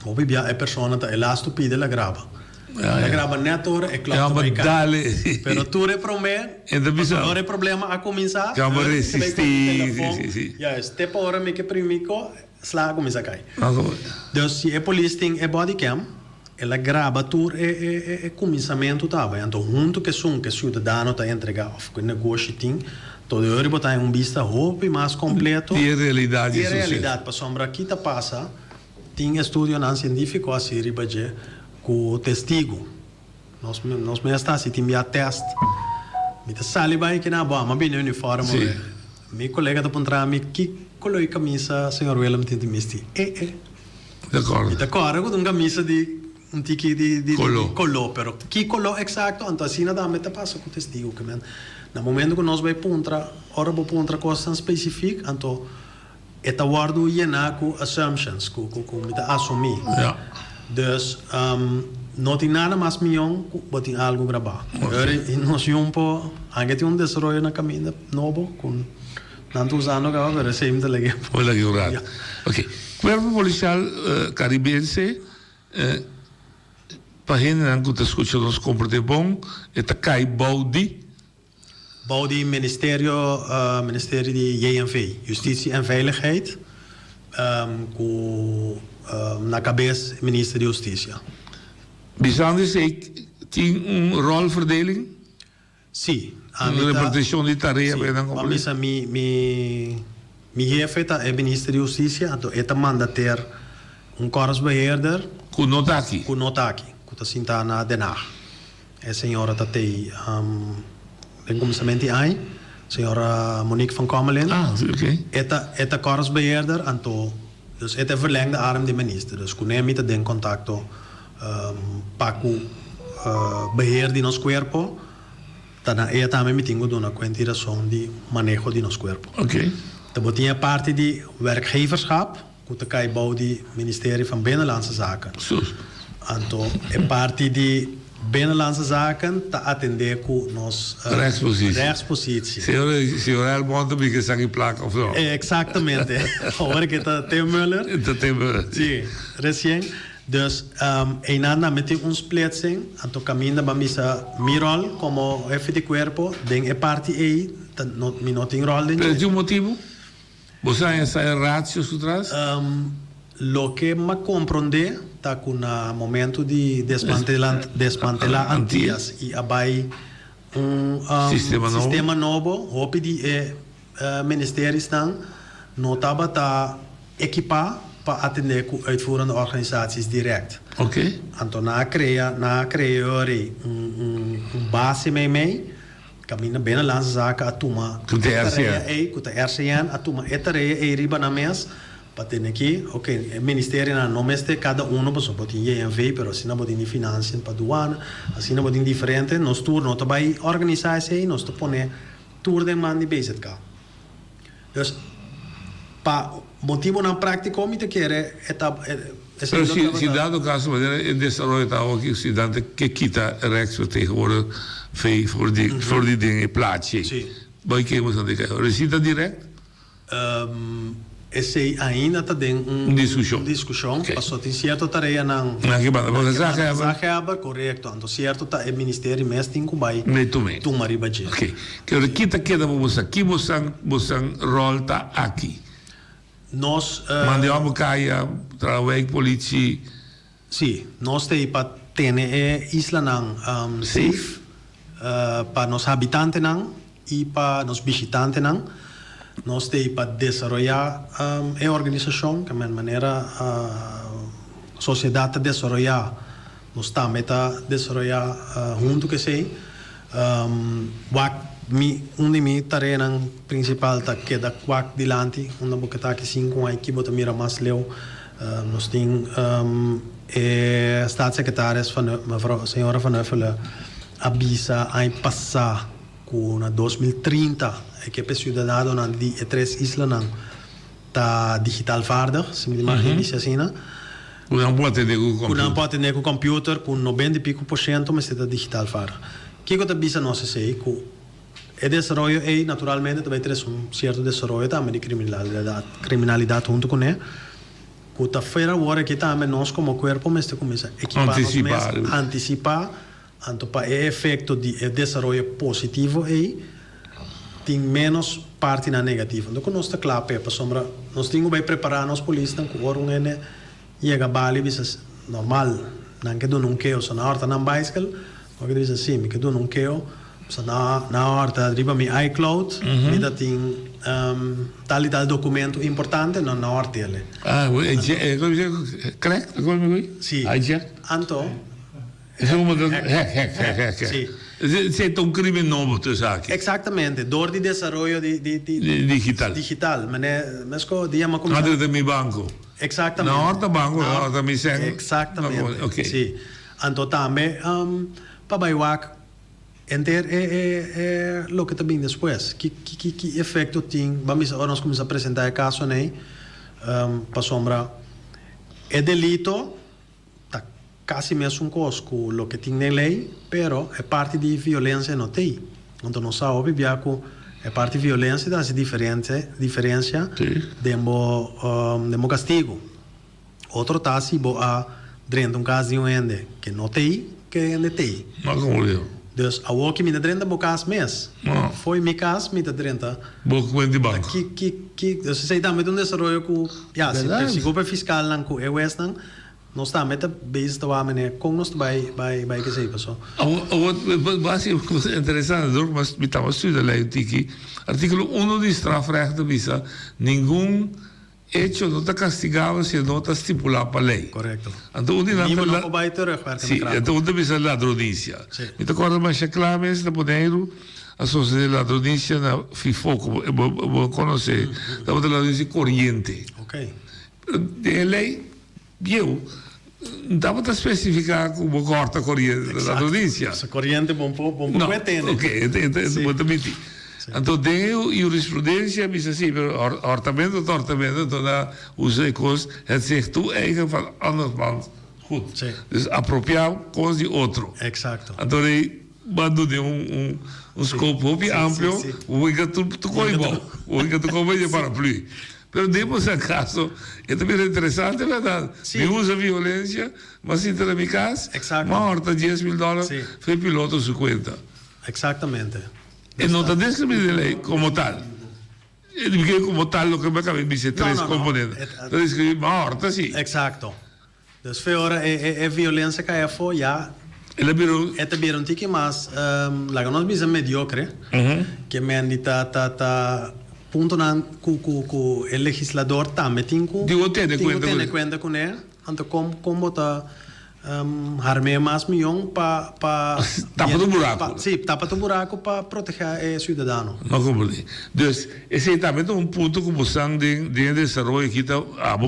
hope bia a pessoa tá elasto pide la grava. La grava net ora e claro vai dale. Pero tu repromet, não é problema a começar. Já vou resistir. Sim. Ja, step ora me que primico, slag começa a cair. Dus se a polícia tem a body cam, ela grava tudo e começamento tá, então junto que cidadão tá entregar, que negócio tem, todo hora botar vista roupa mais completo. E realidade. E realidade, para sombra aqui tá passa, tem estudo não científico a série budget com testigo. Nós mesmo está assim, tem minha teste. Me tá sali vai que na boa, mas bem uniforme. Meu colega tá pontrando me que coloi camisa, senhor Willem tem de misti. D'accordo. D'accordo, com camisa de um tiki de color, pero que color exato, então assim nada me tá passa com testigo que men. No momento que nós vai pontra, ora vou pontra coisa específica, então eta guardo llenar com assumptions, com me tá assumir. Dus não tem nada mais melhor que tem algo gravado. E nós juntos, ainda tem desenvolvimento na caminho novo, com tantos anos que agora sempre legal. Olha que raro. Ok. Corpo policial caribense, para gente que está escutando nos comporte bom, está cai Baudi. Baudi Ministério de JNV, Justitie en Veiligheid, com na cabeça ministro de Justiça. Bijzonder tem rolverdeling? Sim. Uma repartição de tarefa bem dan completo. Mi jefe é ministro de Justiça, então ele manda ter korpsbeheerder. Com notaki. Com notaki, que está sentado na Den Haag. A senhora está aí, tem começamento aí, senhora Monique van Kamelen. Ok. Eta korpsbeheerder, então dus het is verlengde arm de minister. Dus kun je met in contact para beheer de nosso corpo, dan é também me tenho de uma quantidade de manejo de nosso corpo. Oké. Dan tinha parte de werkgeverschap, que kan je bouwen die ministerie van Binnenlandse Zaken. Então é parte de Binnenlandse Zaken te attenderen com nos rechtspositie. Senhor Elmonte, porque está aqui placa of não? Exatamente. Agora que está Theo Müller. Sim, recém. Dus en nada met ons splitsing, então caminha para mi rol como jefe de cuerpo, den é parte aí, mi não tem rol de. Mas tem motivo? Você tem ratios atrás? Lo que me compreende está com o momento de desmantelar antigas e abai sistema novo, hope de ministério estão não estava tá equipar para atender com uitvoerende organisaties direct. Oké. Então na crea base mee, caminha Binnenlandse Zaken atuma. Com a RCN atuma etareia e riba na mes. Para ter aqui, ok, o ministério não meste cada um, por exemplo, tem JNV, pero assim não tem finanças para aduana, assim não tem diferente, nós turno também organizar isso aí, nós te põe turno de mão de bezig cá. Dus para motivo na prática como te quer Pero se dado caso, o desenvolvimento está aqui, se dante que quita rechts tegenwoordig veel voor die dingen plaatje. Bij que moet dat ik recita direct? Esse ainda está dentro discussão. Passou tem certa tarefa não. Zaken correto. Então certo está o ministério mesmo tem que vai. Tomar e budget. Ok. Que o quita queda vamos aqui, você rol tá aqui. Nós mandamos caia trabalho polícia. Sim, nós temos para ter isla não safe para nos habitantes não e para nos visitantes não. Nós temos para desenvolver a organização, que é uma maneira a sociedade desenvolver, nós também está desenvolver junto que sei. Uma de minhas tarefas principais é que da quack dilante, onde eu estou aqui 5 anos, que eu mira mais leu Nós temos staatssecretaris mevrouw senhora Van Huffelen avisa a passar com na 2030 é que a cidadão na de três islas não tá digital vaardig, se me dice assim, né? Não pode ter Não pode ter com computer com 90 e pico por cento, mas está digital vaardig. Que eu avisa nós sei que o desenvolvimento é naturalmente também ter certo desenvolvimento também de criminalidade junto com ele. Que feira agora que também nós como corpo mas começa a equipar antecipar então para o efeito de desenvolvimento positivo aí tem menos parte na negativa. Então nós está claro para sombra nós temos que preparar nos polícias com o né chega a Bali bisa normal não que do não quero só na horta não bicycle o que diz assim que do não quero só na horta driba mi iCloud e da tem tal e tal documento importante na horta ele crack come sì Anto é hack sim c'est un crime novo tu sabe exatamente door di desarrollo di digital mas co diamo come madre de mi banco exactamente na horta banco na horta mi sen exactamente okay sì Anto também para baiwak enter lo que também depois que efeito tem vamos nós começar a apresentar o caso né para sombra é delito tá quase mesmo coisa com o que tem na lei pero é parte de violência não tem então não sabe biaco é parte de violência das diferença demo castigo outro tá se boa dentro caso de ende que não tem que ende tem mas como eu Dus a que me dentro do caso mês. Foi meu caso me dentro. Boa de banco. Que dus sei também um desenvolvimento com se governo fiscal não com o West não nós também tá base da maneira com nós vai que sei passou. Basic interessante dor mas me estava estudando lei que artículo 1 do strafrecht visa nenhum hecho não está castigado se não está estipulado para a lei. Correto. Então, onde visa ladronícia. Me recordo mais claro mesmo na Boneiro a sociedade de ladronícia na FIFOCO, vou conhecer, da ladronícia corrente. Ok. De lei, eu dava para especificar como corta a corrente da ladronícia. Essa corrente bom entende. Ok, vou admitir. Então, deu jurisprudência, diz assim, ortamento, toda usa coisas, het zegt toe eigen van andermans goed. Dus apropriar coisa de outro. Exacto. Então, aí, mando de escopo muito amplo, o que tu coibou, o que tu coibou para plus. Pero demos acaso, é também interessante, é verdade. Me usa violência, mas se tem na casa, uma horta $10 mil, foi piloto 50. Exatamente. E não está descrito lei como tal. Porque como tal, o que me acaba de dizer três componentes. Está descrito uma horta, sim. Exato. Dus veel é violência que é foi já. É também um tique mais, lá que nós dizemos mediocre, que me tá ponto na com o legislador também tem que ter conta com ele, então como tá armar mais milhão para tapa do buraco. Sim, tapa do buraco para proteger o cidadão. Não compreendo. Então, esse é também um ponto que você de desenvolvimento que está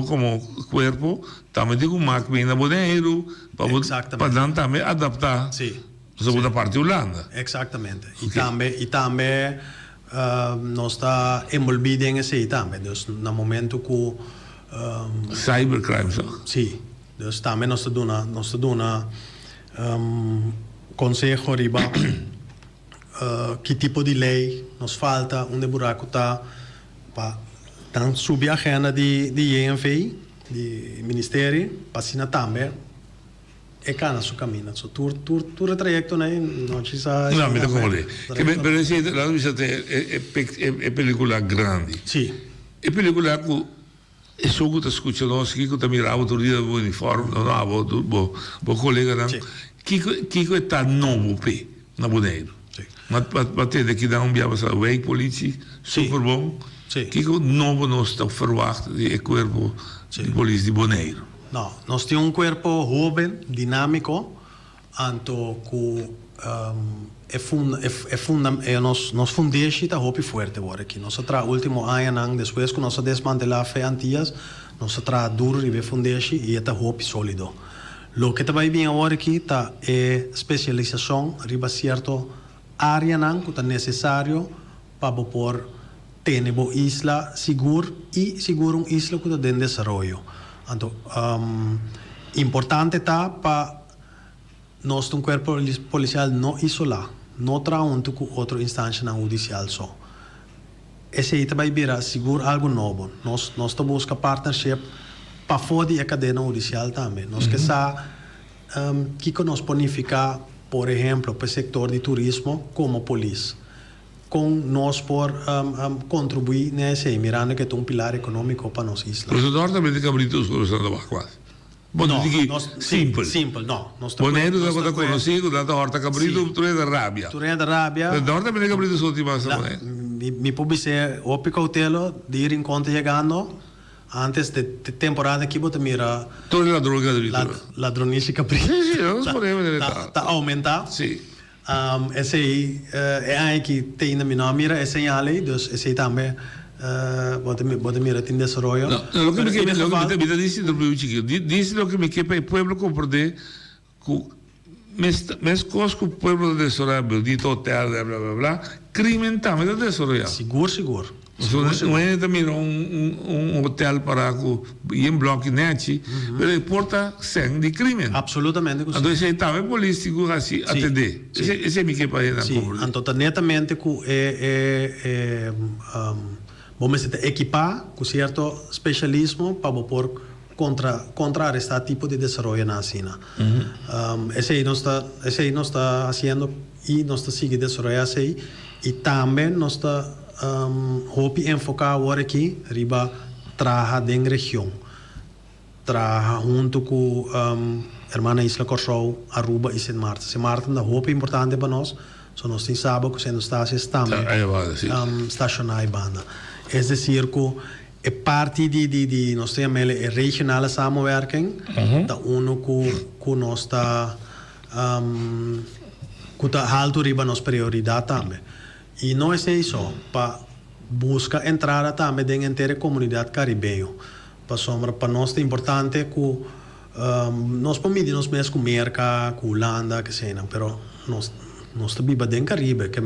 como corpo, também tem uma máquina boneiro para dar também adaptar. Sim. Segunda parte da Holanda. Exatamente. E também nós está envolvido em esse também. Dus no momento que cybercrime, sim. Dus também nós damos conselho riba que tipo de lei nos falta, onde buraco está, para subir a agenda de INVI, de Ministério, para assinar também, e cá na sua caminho. So, tu trajecto, né? Não precisa... Não, me dá como ler. Pero la vista é película grande. Sim. É película que e so gut escucha nós que também mirava todo dia o uniforme não bo colega não que está novo pe na Boneiro mas ter daqui dá biava sa wijk politie super bom que novo nós está verwacht de corpo de politie de Boneiro não nós temos corpo jovem dinâmico Anto ku nos fundeshi ta hopi fuerte wore ki. Nos tra último año nang después que nos desmantelar fe antias, nos tra duro ribe fundeshi e ta hopi sólido. Lo que vai bien wore ki ta especialização riba cierto área nang que ta necessário para por tener bo isla seguro isla que ta den desarrollo. Anto importante ta pa nós um corpo policial não isolar, não tra junto com outra instância na judicial só. Esse aí também vira seguro algo novo. Nós busca partnership para fora da cadeia judicial também. Nós que que nós bonificar, por exemplo, para o setor de turismo como polícia. Com nós por contribuir nesse mirando que é um pilar econômico para nós isla. Mas o norte também tem que abrir os coisas da quase. Simple. No. Bonero da cosa conosciuto, da horta cabrito, Turé da Rabbia. Turé da Rabbia. Da horta me cabrito sotto basta. Mi può essere opi cautelo di ir in conto llegando antes de temporada que bota mira. Toda la droga de ladronice cabrito. Sì, non si poteva vedere. Ta aumenta. Sì. Esse aí é aí que tem na minha mira é señale, dus esse também bota mira tem desarrollo. No, lo que me dice lo que me quepa el pueblo comprende que mes cosas que el pueblo de desarrollo, dito hotel, bla bla bla, crimen también de desarrollo. Seguro. No es también un hotel para ir en bloque nechi, pero porta sen de crimen. Absolutamente. Entonces ahí también político así atender. Ese me quepa ahí. Sí, entonces netamente que vamos a equipar com certo especialismo para por contra este tipo de desarrollo na China. Esse aí nós está haciendo e nós está seguindo desarrollar aí e também nós está enfocar agora aqui riba trabalha dentro da região, trabalha junto com hermana Isla Corsou, Aruba e Sint Maarten. Sint Maarten é muito importante para nós, so nós temos sábado que sendo estácios também estacionar a banda. É decir, que é parte de nós temos a regionale samenwerking, da uno que nós está que está alto riba nos prioridade também. E não é isso, para buscar entrada também dentro da comunidade caribenha. Para nós é importante que nós podemos nos mesmos com América, com Holanda, que seja, mas nós também dentro do Caribe, que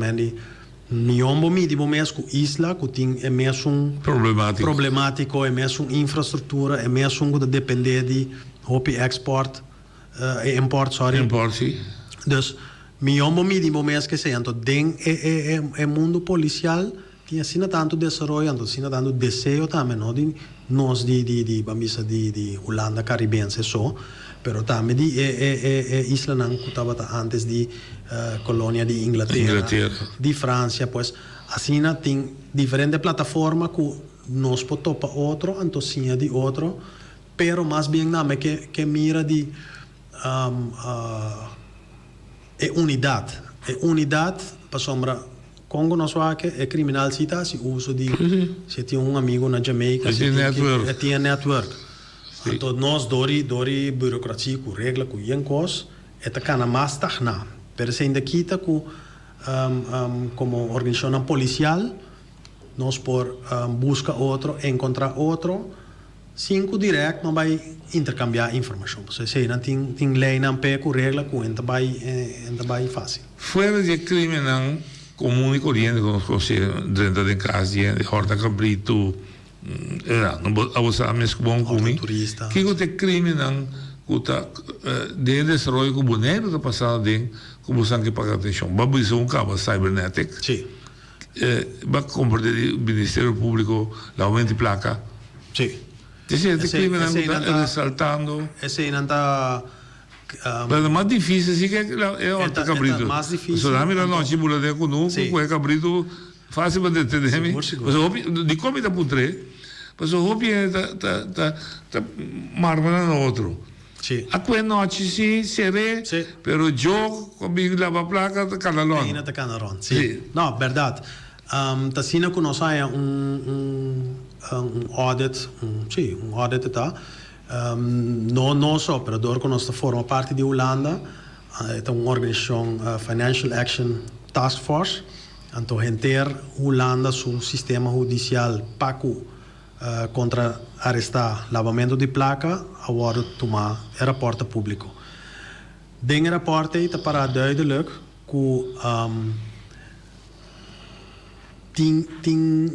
Miombo mínimo mesmo com isla que tem é mesmo problemático, é mesmo infraestrutura, é mesmo que depende de export sim. Dus miombo mínimo mesmo que seja, então dentro é mundo policial tem assim tanto desenvolvimento, então assim tanto desejo também, não de nós de Holanda caribense só, pero também de isla não que estava antes de colônia de Inglaterra, de França, pues assim tem diferentes plataformas que nós podemos topar outro, então sim de outro, pero mais bem também que mira de unidade para sombra Congo nós que é criminal cita se uso de se tem amigo na Jamaica tem network. Então nós dori burocracia com regra com yankos eta cana mais stagna. Pero se ainda quita com como organização policial nós por busca outro, encontrar outro, cinco direto não vai intercambiar informação. Se não tem lei não pega com regra com ainda vai fácil. Fora de crime não comum e corrente que nós conseguimos dentro de casa de horta cabrito não abusar mesmo bom comigo que o crime não kuta de desarrollo que bonito da passada de como sangue pagar atenção babu isso cabo cybernetic sim va compreender o Ministério Público la aumento de placa sim esse crime não está ressaltando esse não está mas mais difícil sim que é horta cabrito mais difícil só dá mira noite bula de conosco com é cabrito fácil para entender mas de comida putre mas o hobby é tá marmana no outro. Sì. A quella notte sì, però io comigo lava placa da canalon. Ainda da canalon, sì. No, verdade. Tassina que nós há audit, audit tá. Não só operador que nós forma parte de Holanda, é uma organização Financial Action Task Force, então enter Holanda seu sistema judicial paco contra arrestar lavamento de placa, agora tomar aeroporto público. Den rapport is para duidelijk dat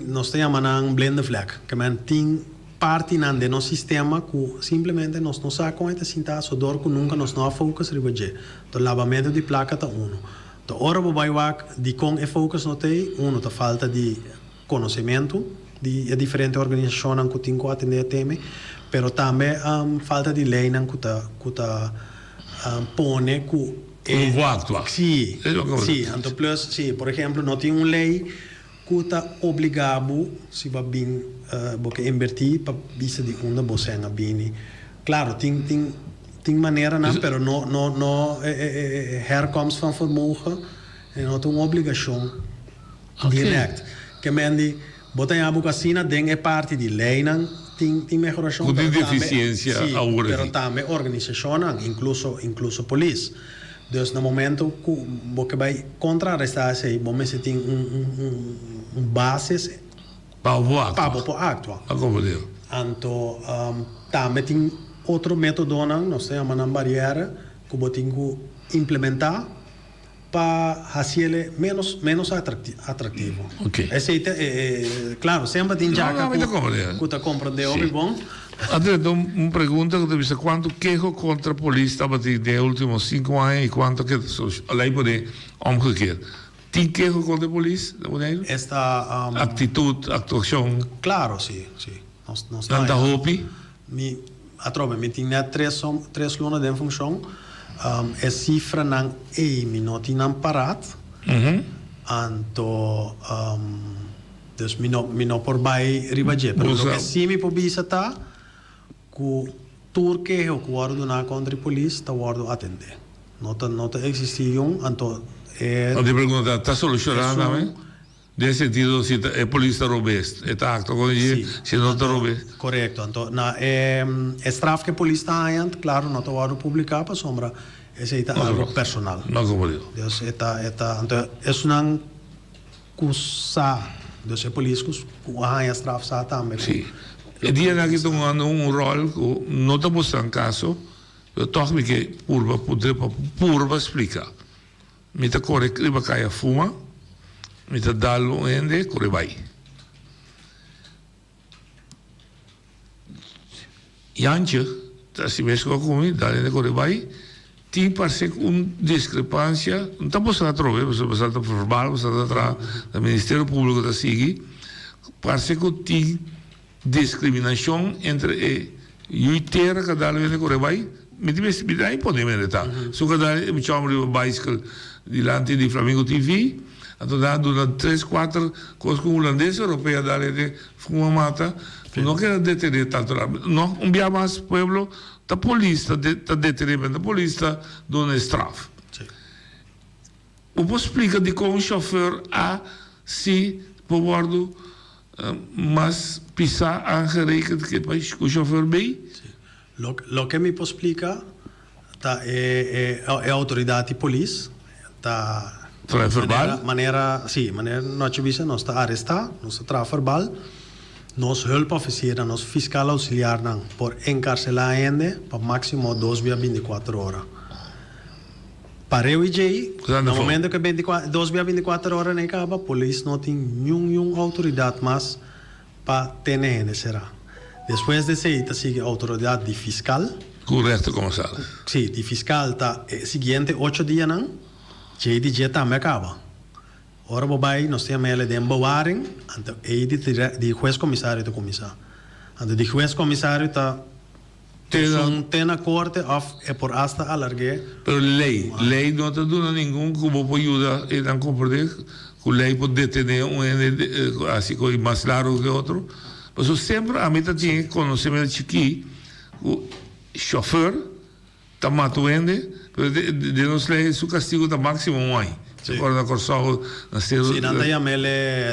nós temos een blinde vlek. Que men ting parte nan de nosso sistema que simplesmente nós não sabemos esta cinta só dor que nunca nós não focus ribaje. Do lavamento de placa tá uno. Do ora bo vai wak di com e focus no tem uno tá falta de conhecimento de diferente organizações que tem que atender teme, pero também falta de lei nan que tá pone que Sim, então plus, sim, por exemplo, não tem uma lei que está obrigado se vai bem porque invertir para visa de onde você é bem. Claro, tem maneira não, pero não herkomst van vermogen en não tem uma obrigação direct. Que mendi, botem a bucacina den é parte de lei não tem melhoração. Com deficiência agora. Pero também organização, incluso polícia. Dus no momento que você vai contrarrestar isso aí, você tem bases para o acto. Então, também tem outro método, nós temos uma barreira que você tem que implementar para fazer menos atrativo. Ok. Esse é, claro, sempre tem já que está compreendendo, bom. André, uma pergunta que deve ser quanto queijo contra a polícia estava nos últimos 5 anos e quanto que a lei pode omgekeerd. Tem queijo contra a polícia? Esta atitude, atuação? Claro, sim. Tanta roupa? Me tem 3 lunas de função. A cifra não tem parado. Então, dus não por baixo ribaje. Mas o que sim me pode visitar que tudo que eu guardo na contra a polícia está guardo atender. Não existe então a pergunta está solucionada também? Nesse sentido, se a polícia robusta, está acto com ele, se não está robusta. Correto. Então, a straf que a polícia está aí, claro, não está guardo publicar para sombra. Esse é algo personal. Não compreendo. Então, é uma coisa. Dus a polícia que a straf está também. Sim. E dia na que estão um rol que não está mostrando caso, eu toco me que purva explicar. Me está corre que vai cair fuma, me está dalo ende corre vai. E antes, se mesmo comigo, dalo ende corre vai. Tem parece uma discrepância, não está mostrando a trover, você está verbal, você está atrás do Ministério Público da SIGI, parece que tem discriminação entre a terra que dá a Corebai, me diz que aí podemos meditar. Se eu dá me chamo de bicycle diante de Flamengo TV, então dá durante 3, 4 coisas com holandês, europeia dá de fuma mata, não quero deter tanto lá, não enviar mais pueblo. A polícia está detendo a polícia dona straf. O posso explicar de como o chofer a se povordo mas pisar a gereika que o chofer bem. Lo que me posso explicar é a autoridade de polícia tá maneira não te visa nós está arrestar nós está verbal. Nós hulpofficieren, nós fiscal auxiliar por encarcelar ainda para máximo 2 via 24 horas. Para eu ir no momento que 2 via 24 horas não acaba, a polícia não tem nenhuma autoridade mais para ter ainda, será. Depois de isso, sigue a autoridade de fiscal. Correto, como sabe. Sim, de fiscal está seguinte 8 dias, não? De dia também acaba. Ora bobai nós temos ele de embawaring, então é de juiz comissário de comissário. Então de juiz comissário está tem na corte of é por hasta alargue. Pero lei não está dando nenhum como pode ajudar e não compreender que lei pode detener assim como mais claro que outro. Mas sempre a mim tinha conhecimento chiqui o chofer está matando, de nós lei o castigo está máximo 1 ano. Agora na Corsol nasceram. Sim, não tem a mele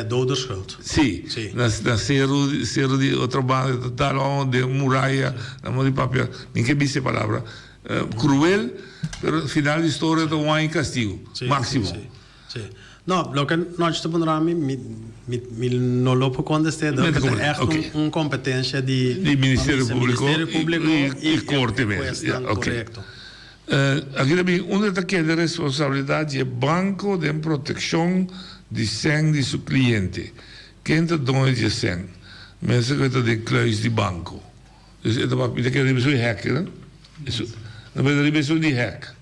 doderschuld. Sim, nasceram de outro bando, talão de muralha, na mão de papel. Ninguém disse a palavra. Cruel, pero final de história do um castigo, máximo. Sim. No, lo que nós estamos falando, não lo puedo contestar, é uma competência de Ministério Público e Corte mesmo. Correto. Aqui também, uma das responsabilidades é Banco de Proteção de SEN de seu cliente. Quem está dando de SEN? Mas que está de kluis de banco. Dus het is niet dat je hacken, dan ben je bezig die hack.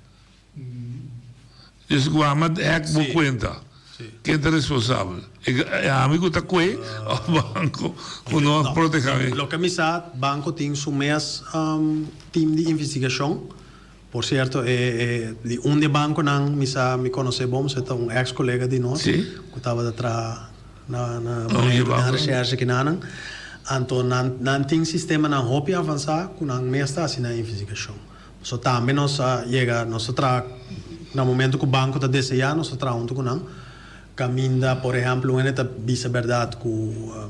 Dus qua met hack boek conta. Quem é responsável? É amigo da CUE, o banco, o não proteger. Lo que me sabe, banco tem o mesmo time de investigação. Por certo, de de banco não me conhece bom, é um ex-colega de nós, que estava atrás na recherche que não. Então, não tem sistema na roupa avançar com a mesma assim na investigação. So também nós chega, nós tra no momento que o banco está desenhando, nós tra junto com não. Caminha, por exemplo, uma da bisa verdade com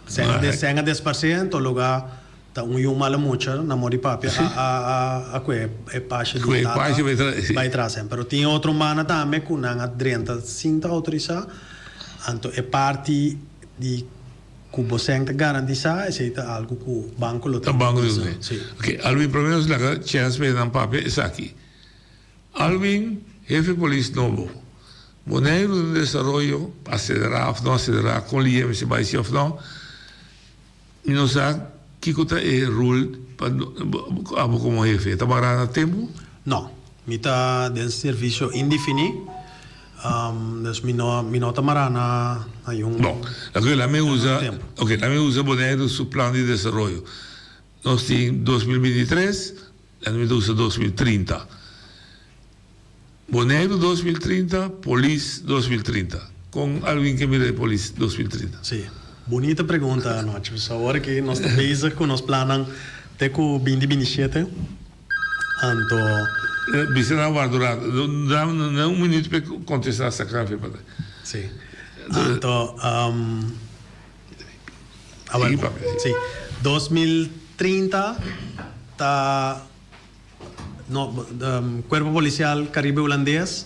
senha 10%, lugar tá mala mucha na mori papi a que parte de data vai trazer, pero tem outro mana também com na adrenta cinta autorizar, então é parte de que você garantiza é algo que o banco lo tem. Banco ok, Alvin, pelo menos lá chance para dar papel é aqui. Alvin, jefe polícia novo. Boneiro de desarrollo, acelerar ou não acelerar, com o se vai ser ou não, e não sabe que é o rule para como jefe. Está parado a tempo? Não, me está de serviço indefinido, dus me não está parado na Bom, agora lá me usa boneiro do plano de desenvolvimento. Nós temos 2023, a me usa 2030. Boneiro 2030, Police 2030. Com alguém que mire Police 2030. Sim. Bonita pergunta, Noche. Agora que nós estamos busy com nós planos até com 2027. Então... Bisa na guardar. Dá um minuto para contestar essa café. Sim. Então... sim. 2030 está... Cuerpo Policial Caribe Holandês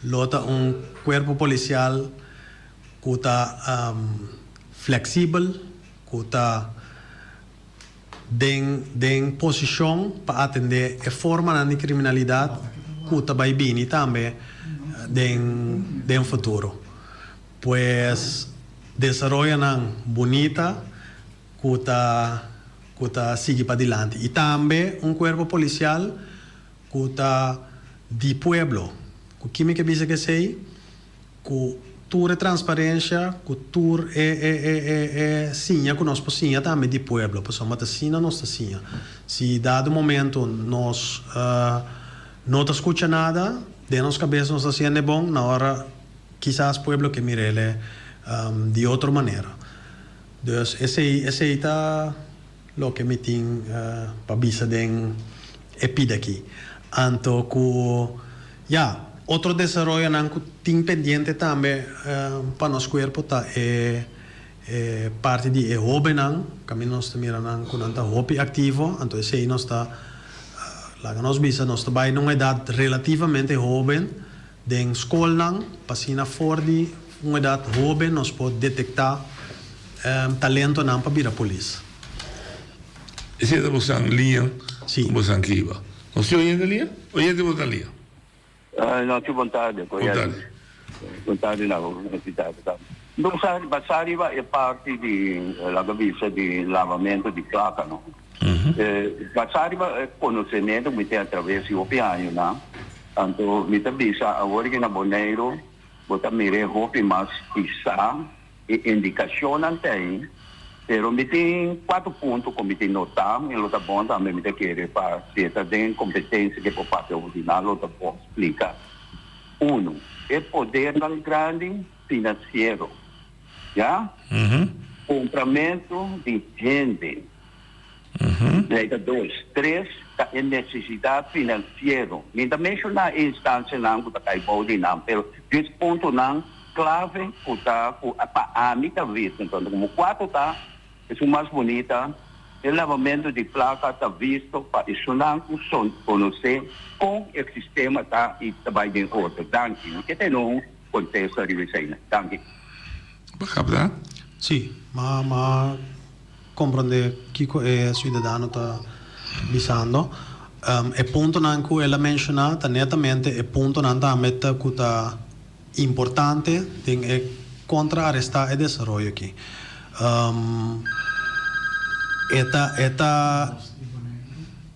lota cuerpo policial que está flexível, que está em posição para atender a forma de criminalidade que está vai vir também em futuro. Pues desarrollan bonita que está sigue para adelante e também cuerpo policial que está de pueblo, que me dice que sei, que tour transparência, que tour sinha que nós possíamos também de pueblo, porque somos assim nós assim. Se dado momento nós não escuta nada, de nossa cabeça nós assim é bom, na hora quizás pueblo que mire de outra maneira. Dus esse está lo que me tem para bisa den epida aqui. Anto que outro desenvolvimento que tem pendiente também para nosso corpo tá é parte de joven caminho nós mirando com anta hobby ativo, então esse aí nós está lá nós bisa nós está bem numa idade relativamente jovem, den escola passina fora de uma idade jovem nós pode detectar talento não para vir a polícia. Esse é você linha, você aqui. Você oyente linha? Oyente você linha? Não, que vontade. Vontade na cidade. Então, Basari é parte da cabeça de lavamento de placa, não? Basari é conhecimento que tem através do opiário, não? Então, me tabisa agora que na Boneiro, botar mire roupa mais pisa e indicação não tem. Pero me tem 4 pontos que me tem notado, e outra bom também me tem que para se tem competência que por parte ordinal, outra bom explicar. 1, é poder tão grande financeiro, já? Compramento de gente. 2, 3, é necessidade financeira. Me também mencionar a instância não que está aí não, pero esse ponto não clave que está para a minha vida. Então, como 4 está é o mais bonita, El lavamento de placa está visto para isolar o som conhecer com o sistema está e também em outro. Danke. Que tem um contexto de revisão. Danke. Begrijp Sì, ma comprende chi è cittadino sta bisando. E punto nan cui ella menzionata nettamente e punto nan da metta cuta importante ting e contra arresta e desarrollo qui.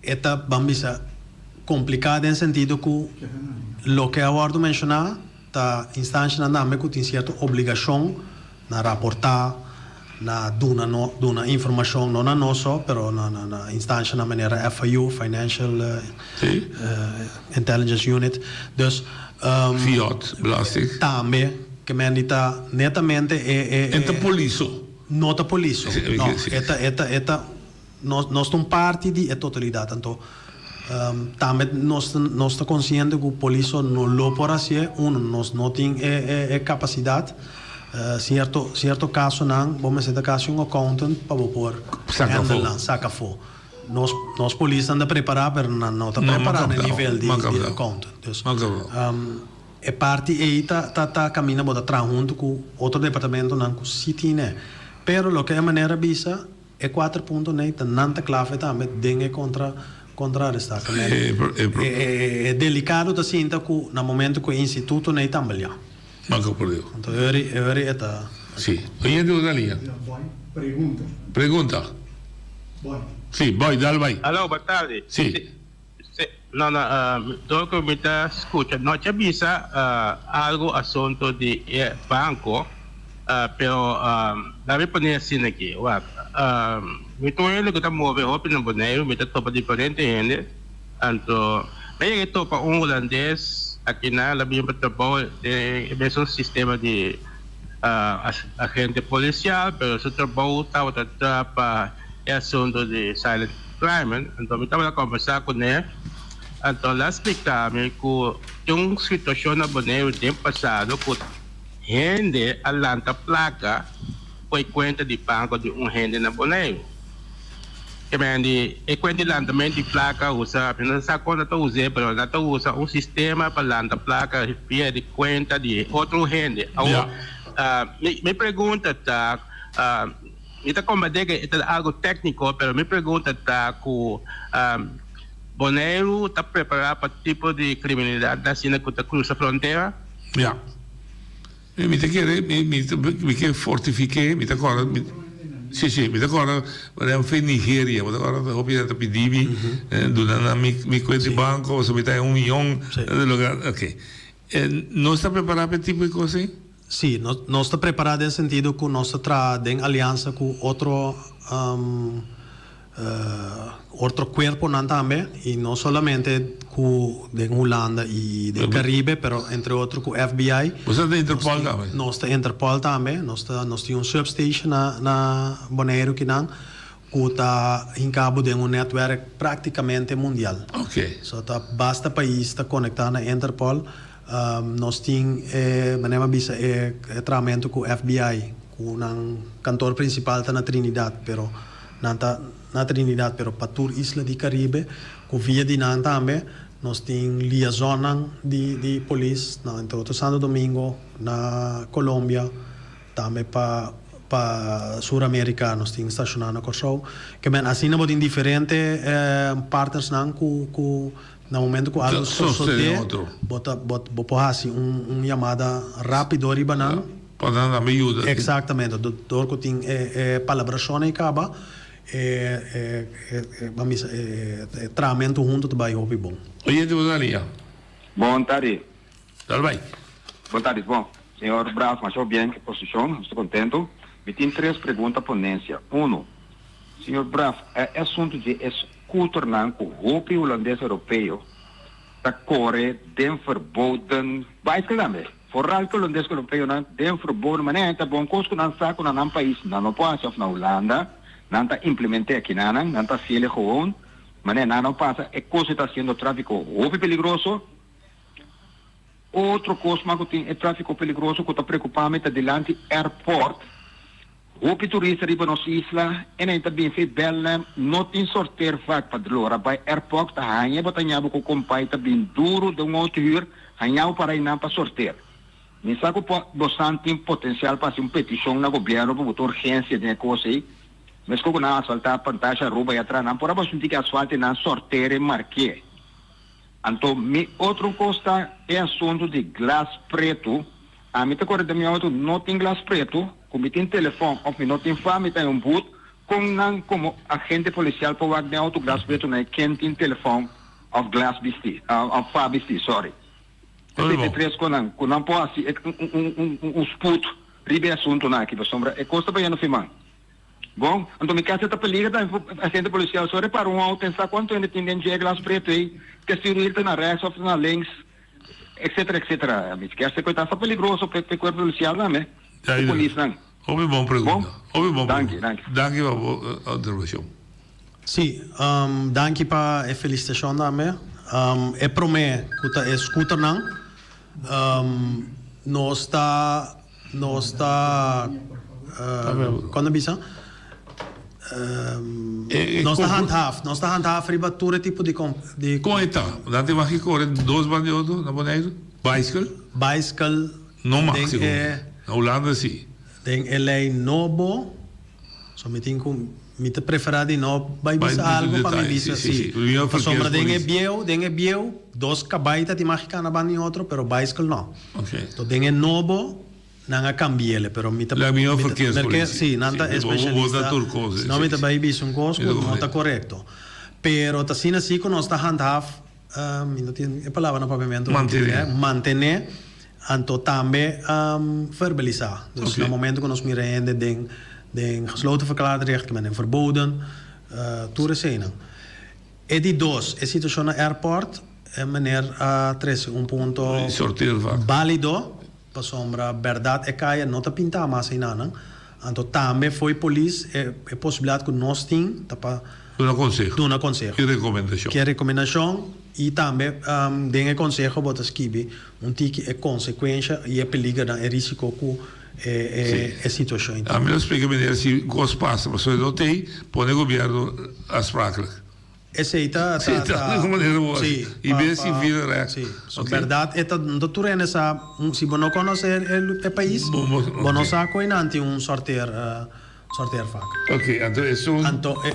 Eta bambisa complicada en sentido que lo que abordo mencionar ta instancia nan da me cu tin cierta obligación na rapportar na duna informação non a nosso, però na instância na maneira FIU, Financial Intelligence Unit. Dus Fiat, belasting. Também, que men dita netamente Enta poliso. Nota poliso. No, eta nós estamos parte de totalidade, então também nós estamos conscientes que o poliso não lo pode fazer, nós não tem capacidade. Certo caso não, vamos fazer caso um accountant para pôr saca fo. Nós polícia anda preparar para não está preparado no nível de accountant. É parte aí tá caminha botar atrás junto com outro departamento não com city né. Pero lo que é maneira bisa é 4 pontos né, tá nanta clave também dengue contra arrestar. É delicado da cinta que no momento que o instituto né também. Manco por Deus. Então, eu era Sim. Oyente da linha. Pergunta. Sim, vai, dá vai. Alô, boa tarde. Sim. Não, tô com muita escuta. Não tinha visto algo assunto de banco, pero deve pôr assim aqui. Me tô indo que tá movendo roupa no boneiro, me tá topa diferente gente. Então, me topa holandês. Aqui na Labinha Petropol é um sistema de agente policial, mas o trabalho estava para assunto de silent crime. Então, eu estava a conversar com ele. Então, ele explicava-me que tem uma situação no Bonaire no tempo passado que gente alanta placa foi conta de banco de gente na Bonaire. E quando lançamento de placa usa, não sei quando eu usei, mas eu usa um sistema para lançar placa via de conta de outro gente. Me pergunta me está combatendo que é algo técnico, mas me pergunta que Bonaire está preparado para tipo de criminalidade assim que está cruza a fronteira? Mi quer fortificar, mi agora Sì, mi ricordo, eravamo in Nigeria, mi ricordo, ho pigliato PDB, mi questi banco, se mi dai 1 milione, ok. Non sta preparato per tipo di cose? Sì, non sta preparato nel sentido che non sta in alleanza con otro cuerpo también, y no solamente de Holanda y del Caribe, pero entre otros con FBI. ¿Vos estás de Interpol también? No está Interpol también, no está un substation na Bonaire que está en cabo de un network prácticamente mundial. Ok. So basta país está conectado a Interpol, nos tiene manera visa tratamento con FBI, con un cantor principal na Trinidad, pero na Trinidad, pero para toda isla do Caribe, com via de nan também, nós temos liaison de polícia, entre outros Santo Domingo, na Colômbia, também para Sul-América, nós temos estacionado na Kosovo, que assim nós temos diferentes partners no momento que algo sucede, bota uma chamada rápida riba nan. Para dar uma ajuda. Exatamente, doutor que tem palabração e acaba tratamento junto também é bom. Oyente da linha. Boa tarde. Dale vai. Boa tarde, bom. Senhor Bravo, mas eu bem, que posição, estou contente. Me tem 3 perguntas à ponência. 1. Senhor Bravo, é assunto de escutar com o roupa holandês europeu da Corre, den verboden, basicamente. Vooral que o holandês europeu não tem verboden, mas não é bom coisa que não sabe na país, não passa na Holanda, não está implementado aqui não está sendo gewoon, mas não passa, é coisa que está sendo tráfico muito perigoso. Outro coisa que tem é tráfico perigoso que está preocupado delante airport, Hopi turista riba nos isla en ainda bem feito bela not in sorteer vaak padlora by airport ta hanya batanya ko kompai ta bin duro de outro huur hanya para ir para sorteer. Nisa ko bastante potencial para uma petição na governo para urgência de coisa aí. Mas como na asfaltar pantalla rouba e atrás não por a sentir que asfalto na sorteio marque. Então mi outro costa é assunto de glass preto. A mim te corre da minha auto não tem glass preto, como tem telefone ou não tem fama tem boot com não como agente policial para o auto glass preto na quem tem telefone of glass bisti, of fa bisti, sorry. Tem três com não pode um sput ribe assunto na aqui para sombra é costa para não filmar. Bom, então me casa tá peliga da agente policial só repara um auto pensar quanto ainda tem de glass preto aí que se ele tá na rechts ou na links etc etc. Me quer ser coitado tá peligroso para o corpo policial não é? Polícia não. Ouve bom pergunta. Ouve bom. Danke. Danke para a observação. Sim, danke para a felicitação também. É para mim que é scooter não. Não está quando bisa não está handhaaf riba todo tipo de como está? Dante vai correr 2 bandidos na boneiro? Bicycle? Não máximo. Na Holanda sim. Den lei nobo, so me te preferado não vai bisa algo para me bisa sim. Sombra den é bieu, 2 cabaita de mágica na bani outro, pero bicycle não. Okay. To den é nobo não cambiele, pero me te porque sim, nada especialista. Não me te vai bisa coisa, não está correto. Pero ta sina si con sta handhaaf, não tem palavra no pavimento. Mantener. Anto também verbalizar. Dus no momento que nós miramos den gesloten verklaard recht, que men é verboden, toeren zijn. E di dos, a situação no airport, meneer trece ponto válido, para sombra, verdade é caia, não tá pintar mais em nada. Anto também foi polícia, é possibilidade que nós temos, para Dona conselho. Que recomendação. E também tem conselho para escrever que é consequência e é perigo e risco com a situação. A melhor explicação se gosto passa, mas se não tem, põe o governo as práticas. Essa aí está de maneira boa. E bem se vira, né? Sim. Verdade, é doutor nessa, se você não conhece o país, você não sabe que não sorteio fac. Ok, então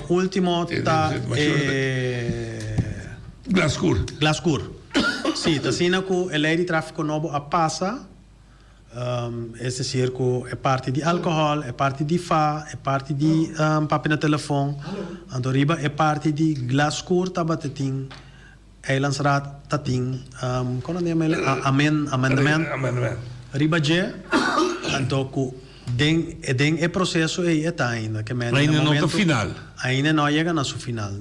o último está Glasgow. Sim, está sendo que a lei de tráfico novo a passa, esse circo é parte de álcool, é parte de é parte de papo no telefone, então riba é parte de Glasgow, tá batetim, Eilandsraad, tatim, como é amendment, riba je, então que den é processo aí está ainda, que ainda não está final. Ainda não chega na sua final.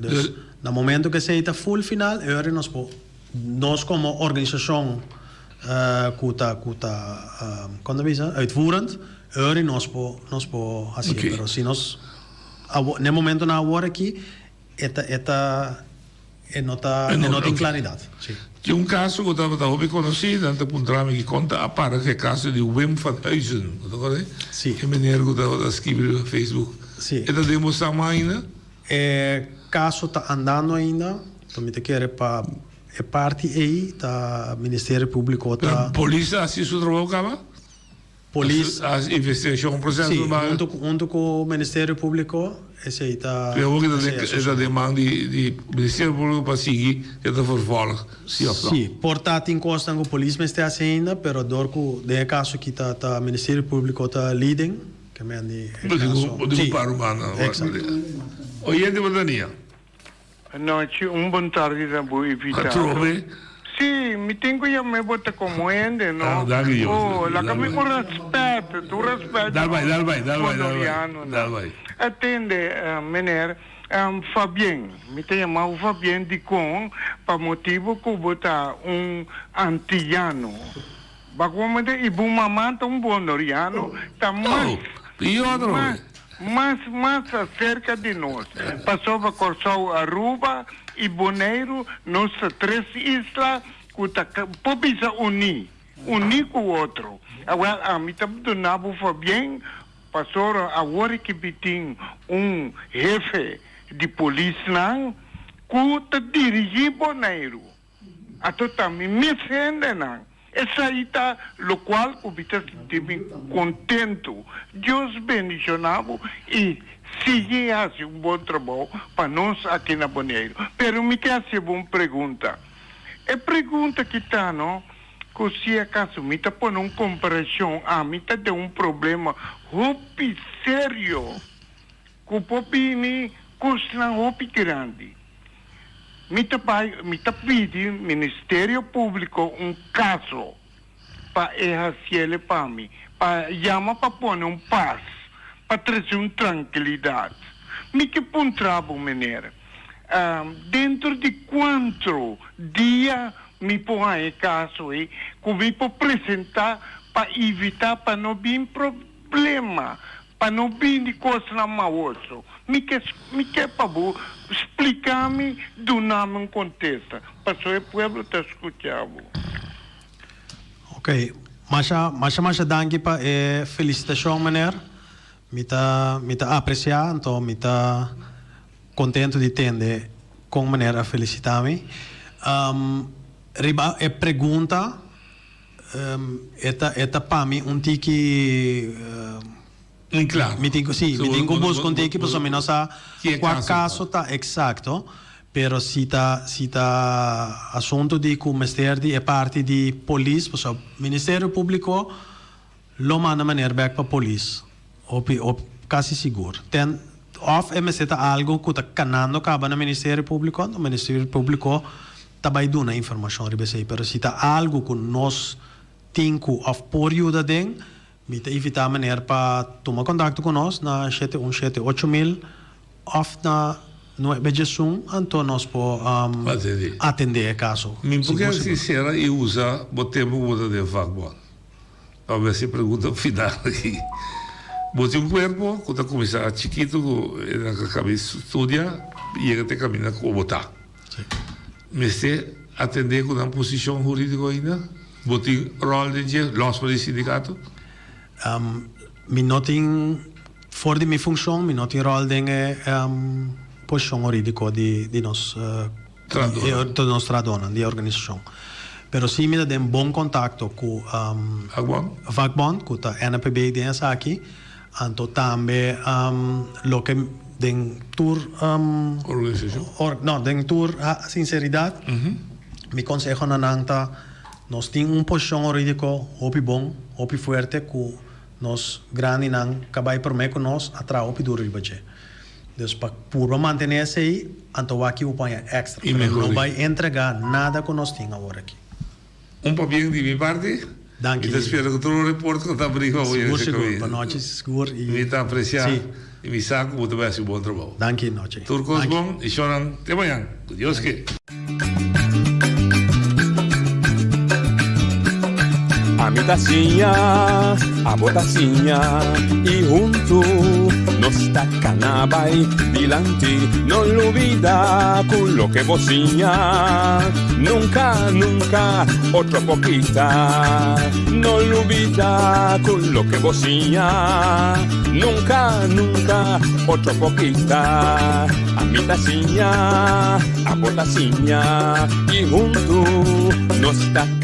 No momento que se está full final, nós como organização quando visa uitvoerend, nós po assim, pero se nós no momento na hora aqui, não tem claridade. Tinha um caso que eu estava conhecido, antes de encontrar que conta a par que é caso de Wim van Huysen, sim. Que menino que estava escrevendo no Facebook. Sim. Está demonstrando ainda? Caso está andando ainda, também te quer para é parte aí da Ministério Público. A polícia assiste o trabalho acaba? Polícia. A investigação, um processo. Sim, junto com o Ministério Público, esse aí está. Eu vou que a demanda do Ministério Público para seguir que está vervolgen. Sim, portanto, em consta que a polícia está ainda, mas do caso que está o Ministério Público está leading, que me andi. Digo para o mano. Oyente Badania. Noite, bom tarde da boa evita. Sì, mi tengo io a me botte come ende, no? La che con rispetto, tu rispetto. Dal vai. Attende, mener, fa bien. Mi chiamavo fa bien di con, per motivo che vota antiano. Ma come te, i buon mamanta un buon noriano, sta mais acerca de nós. Passava Corsau Aruba e Bonaire, nossas 3 islas, que precisa unir com o outro. Agora, a mim também donava bem pastor agora que biting jefe de polícia não, que dirigir boneiro. Ato também me sente não. Essa aí tá, lo qual o bita se contento. Deus bendicionado e sigue assim bom trabalho para nós aqui na Boneiro. Pero me quer fazer uma pergunta. É pergunta que tá, não? Que se acaso me tá por uma comparação, me tá de um problema muito sério. Que o popini custa muito grande. Me tá pedindo Ministério Público caso para exercer para mim, para chamar para pôr paz, para trazer tranquilidade. Me que pontrabo, menina. Dentro de quanto dia me põe caso aí, que me pode apresentar para evitar, para não vir problema, para não vir de coisa na maoso. Me quer para explicar-me do nome um contexto, para o povo está escutando. Ok, mas danke pa felicitação, meneer. Me tá apreciar, então me tá contento de entender com maneira a felicitar-me. Riba pergunta, eta para mim tiki claro. Me tenho busco um tiki, por menos qual caso tá exato. Pero se tá assunto de que o Ministério é parte de polícia, o Ministério Público lo manda maneira back para polícia, ou quase seguro. Tem MST algo que está canando acaba no Ministério Público, o Ministério Público também dá informação sobre isso, pero se tá algo que nós temos que por ajuda dentro, me tá evitar maneira para tomar contato com nós na 7178000 na não é beijão, então nós podemos atender o caso. Porque sincera e usa o tempo de vagbon. A ver se pergunta final aqui. Você corpo que está começando chiquito, na cabeça estudia e ele tem caminho com botar. Mas se atender com uma posição jurídica ainda, você rol de los para o sindicato? Me não tem fora de minha função, me não tem rol de posição jurídica de nossa tradona, de organização. Pero sim me dá bom contato com Vagbon, com a NPB de aqui, então também lo que den tour den tour sinceridade, me consejo na nanta nós temos posição jurídica opi bom, opi forte que nós grande não cabai por me com nós atrás opi duro ribache. Então, para manter-se aí, então aqui o põe extra. Não vai entregar nada que nós temos agora aqui. Papel de minha parte. Danke. E espero que todo o repórter que está abrindo hoje. Seguro, boa noite, seguro. Me está apreciando. E me saco, muito bem, um bom trabalho. Danke, noite. Turcos bom, e choram até amanhã. Deus que. A mi tacinha, a botacinha e junto nos tacanabay dilante, no lo olvida con lo que vocinha, nunca, nunca, otro poquita, no lo olvida con lo que vocinha, nunca, nunca, otro poquita, a mi tacinha, a botacinha y junto nos tacanabay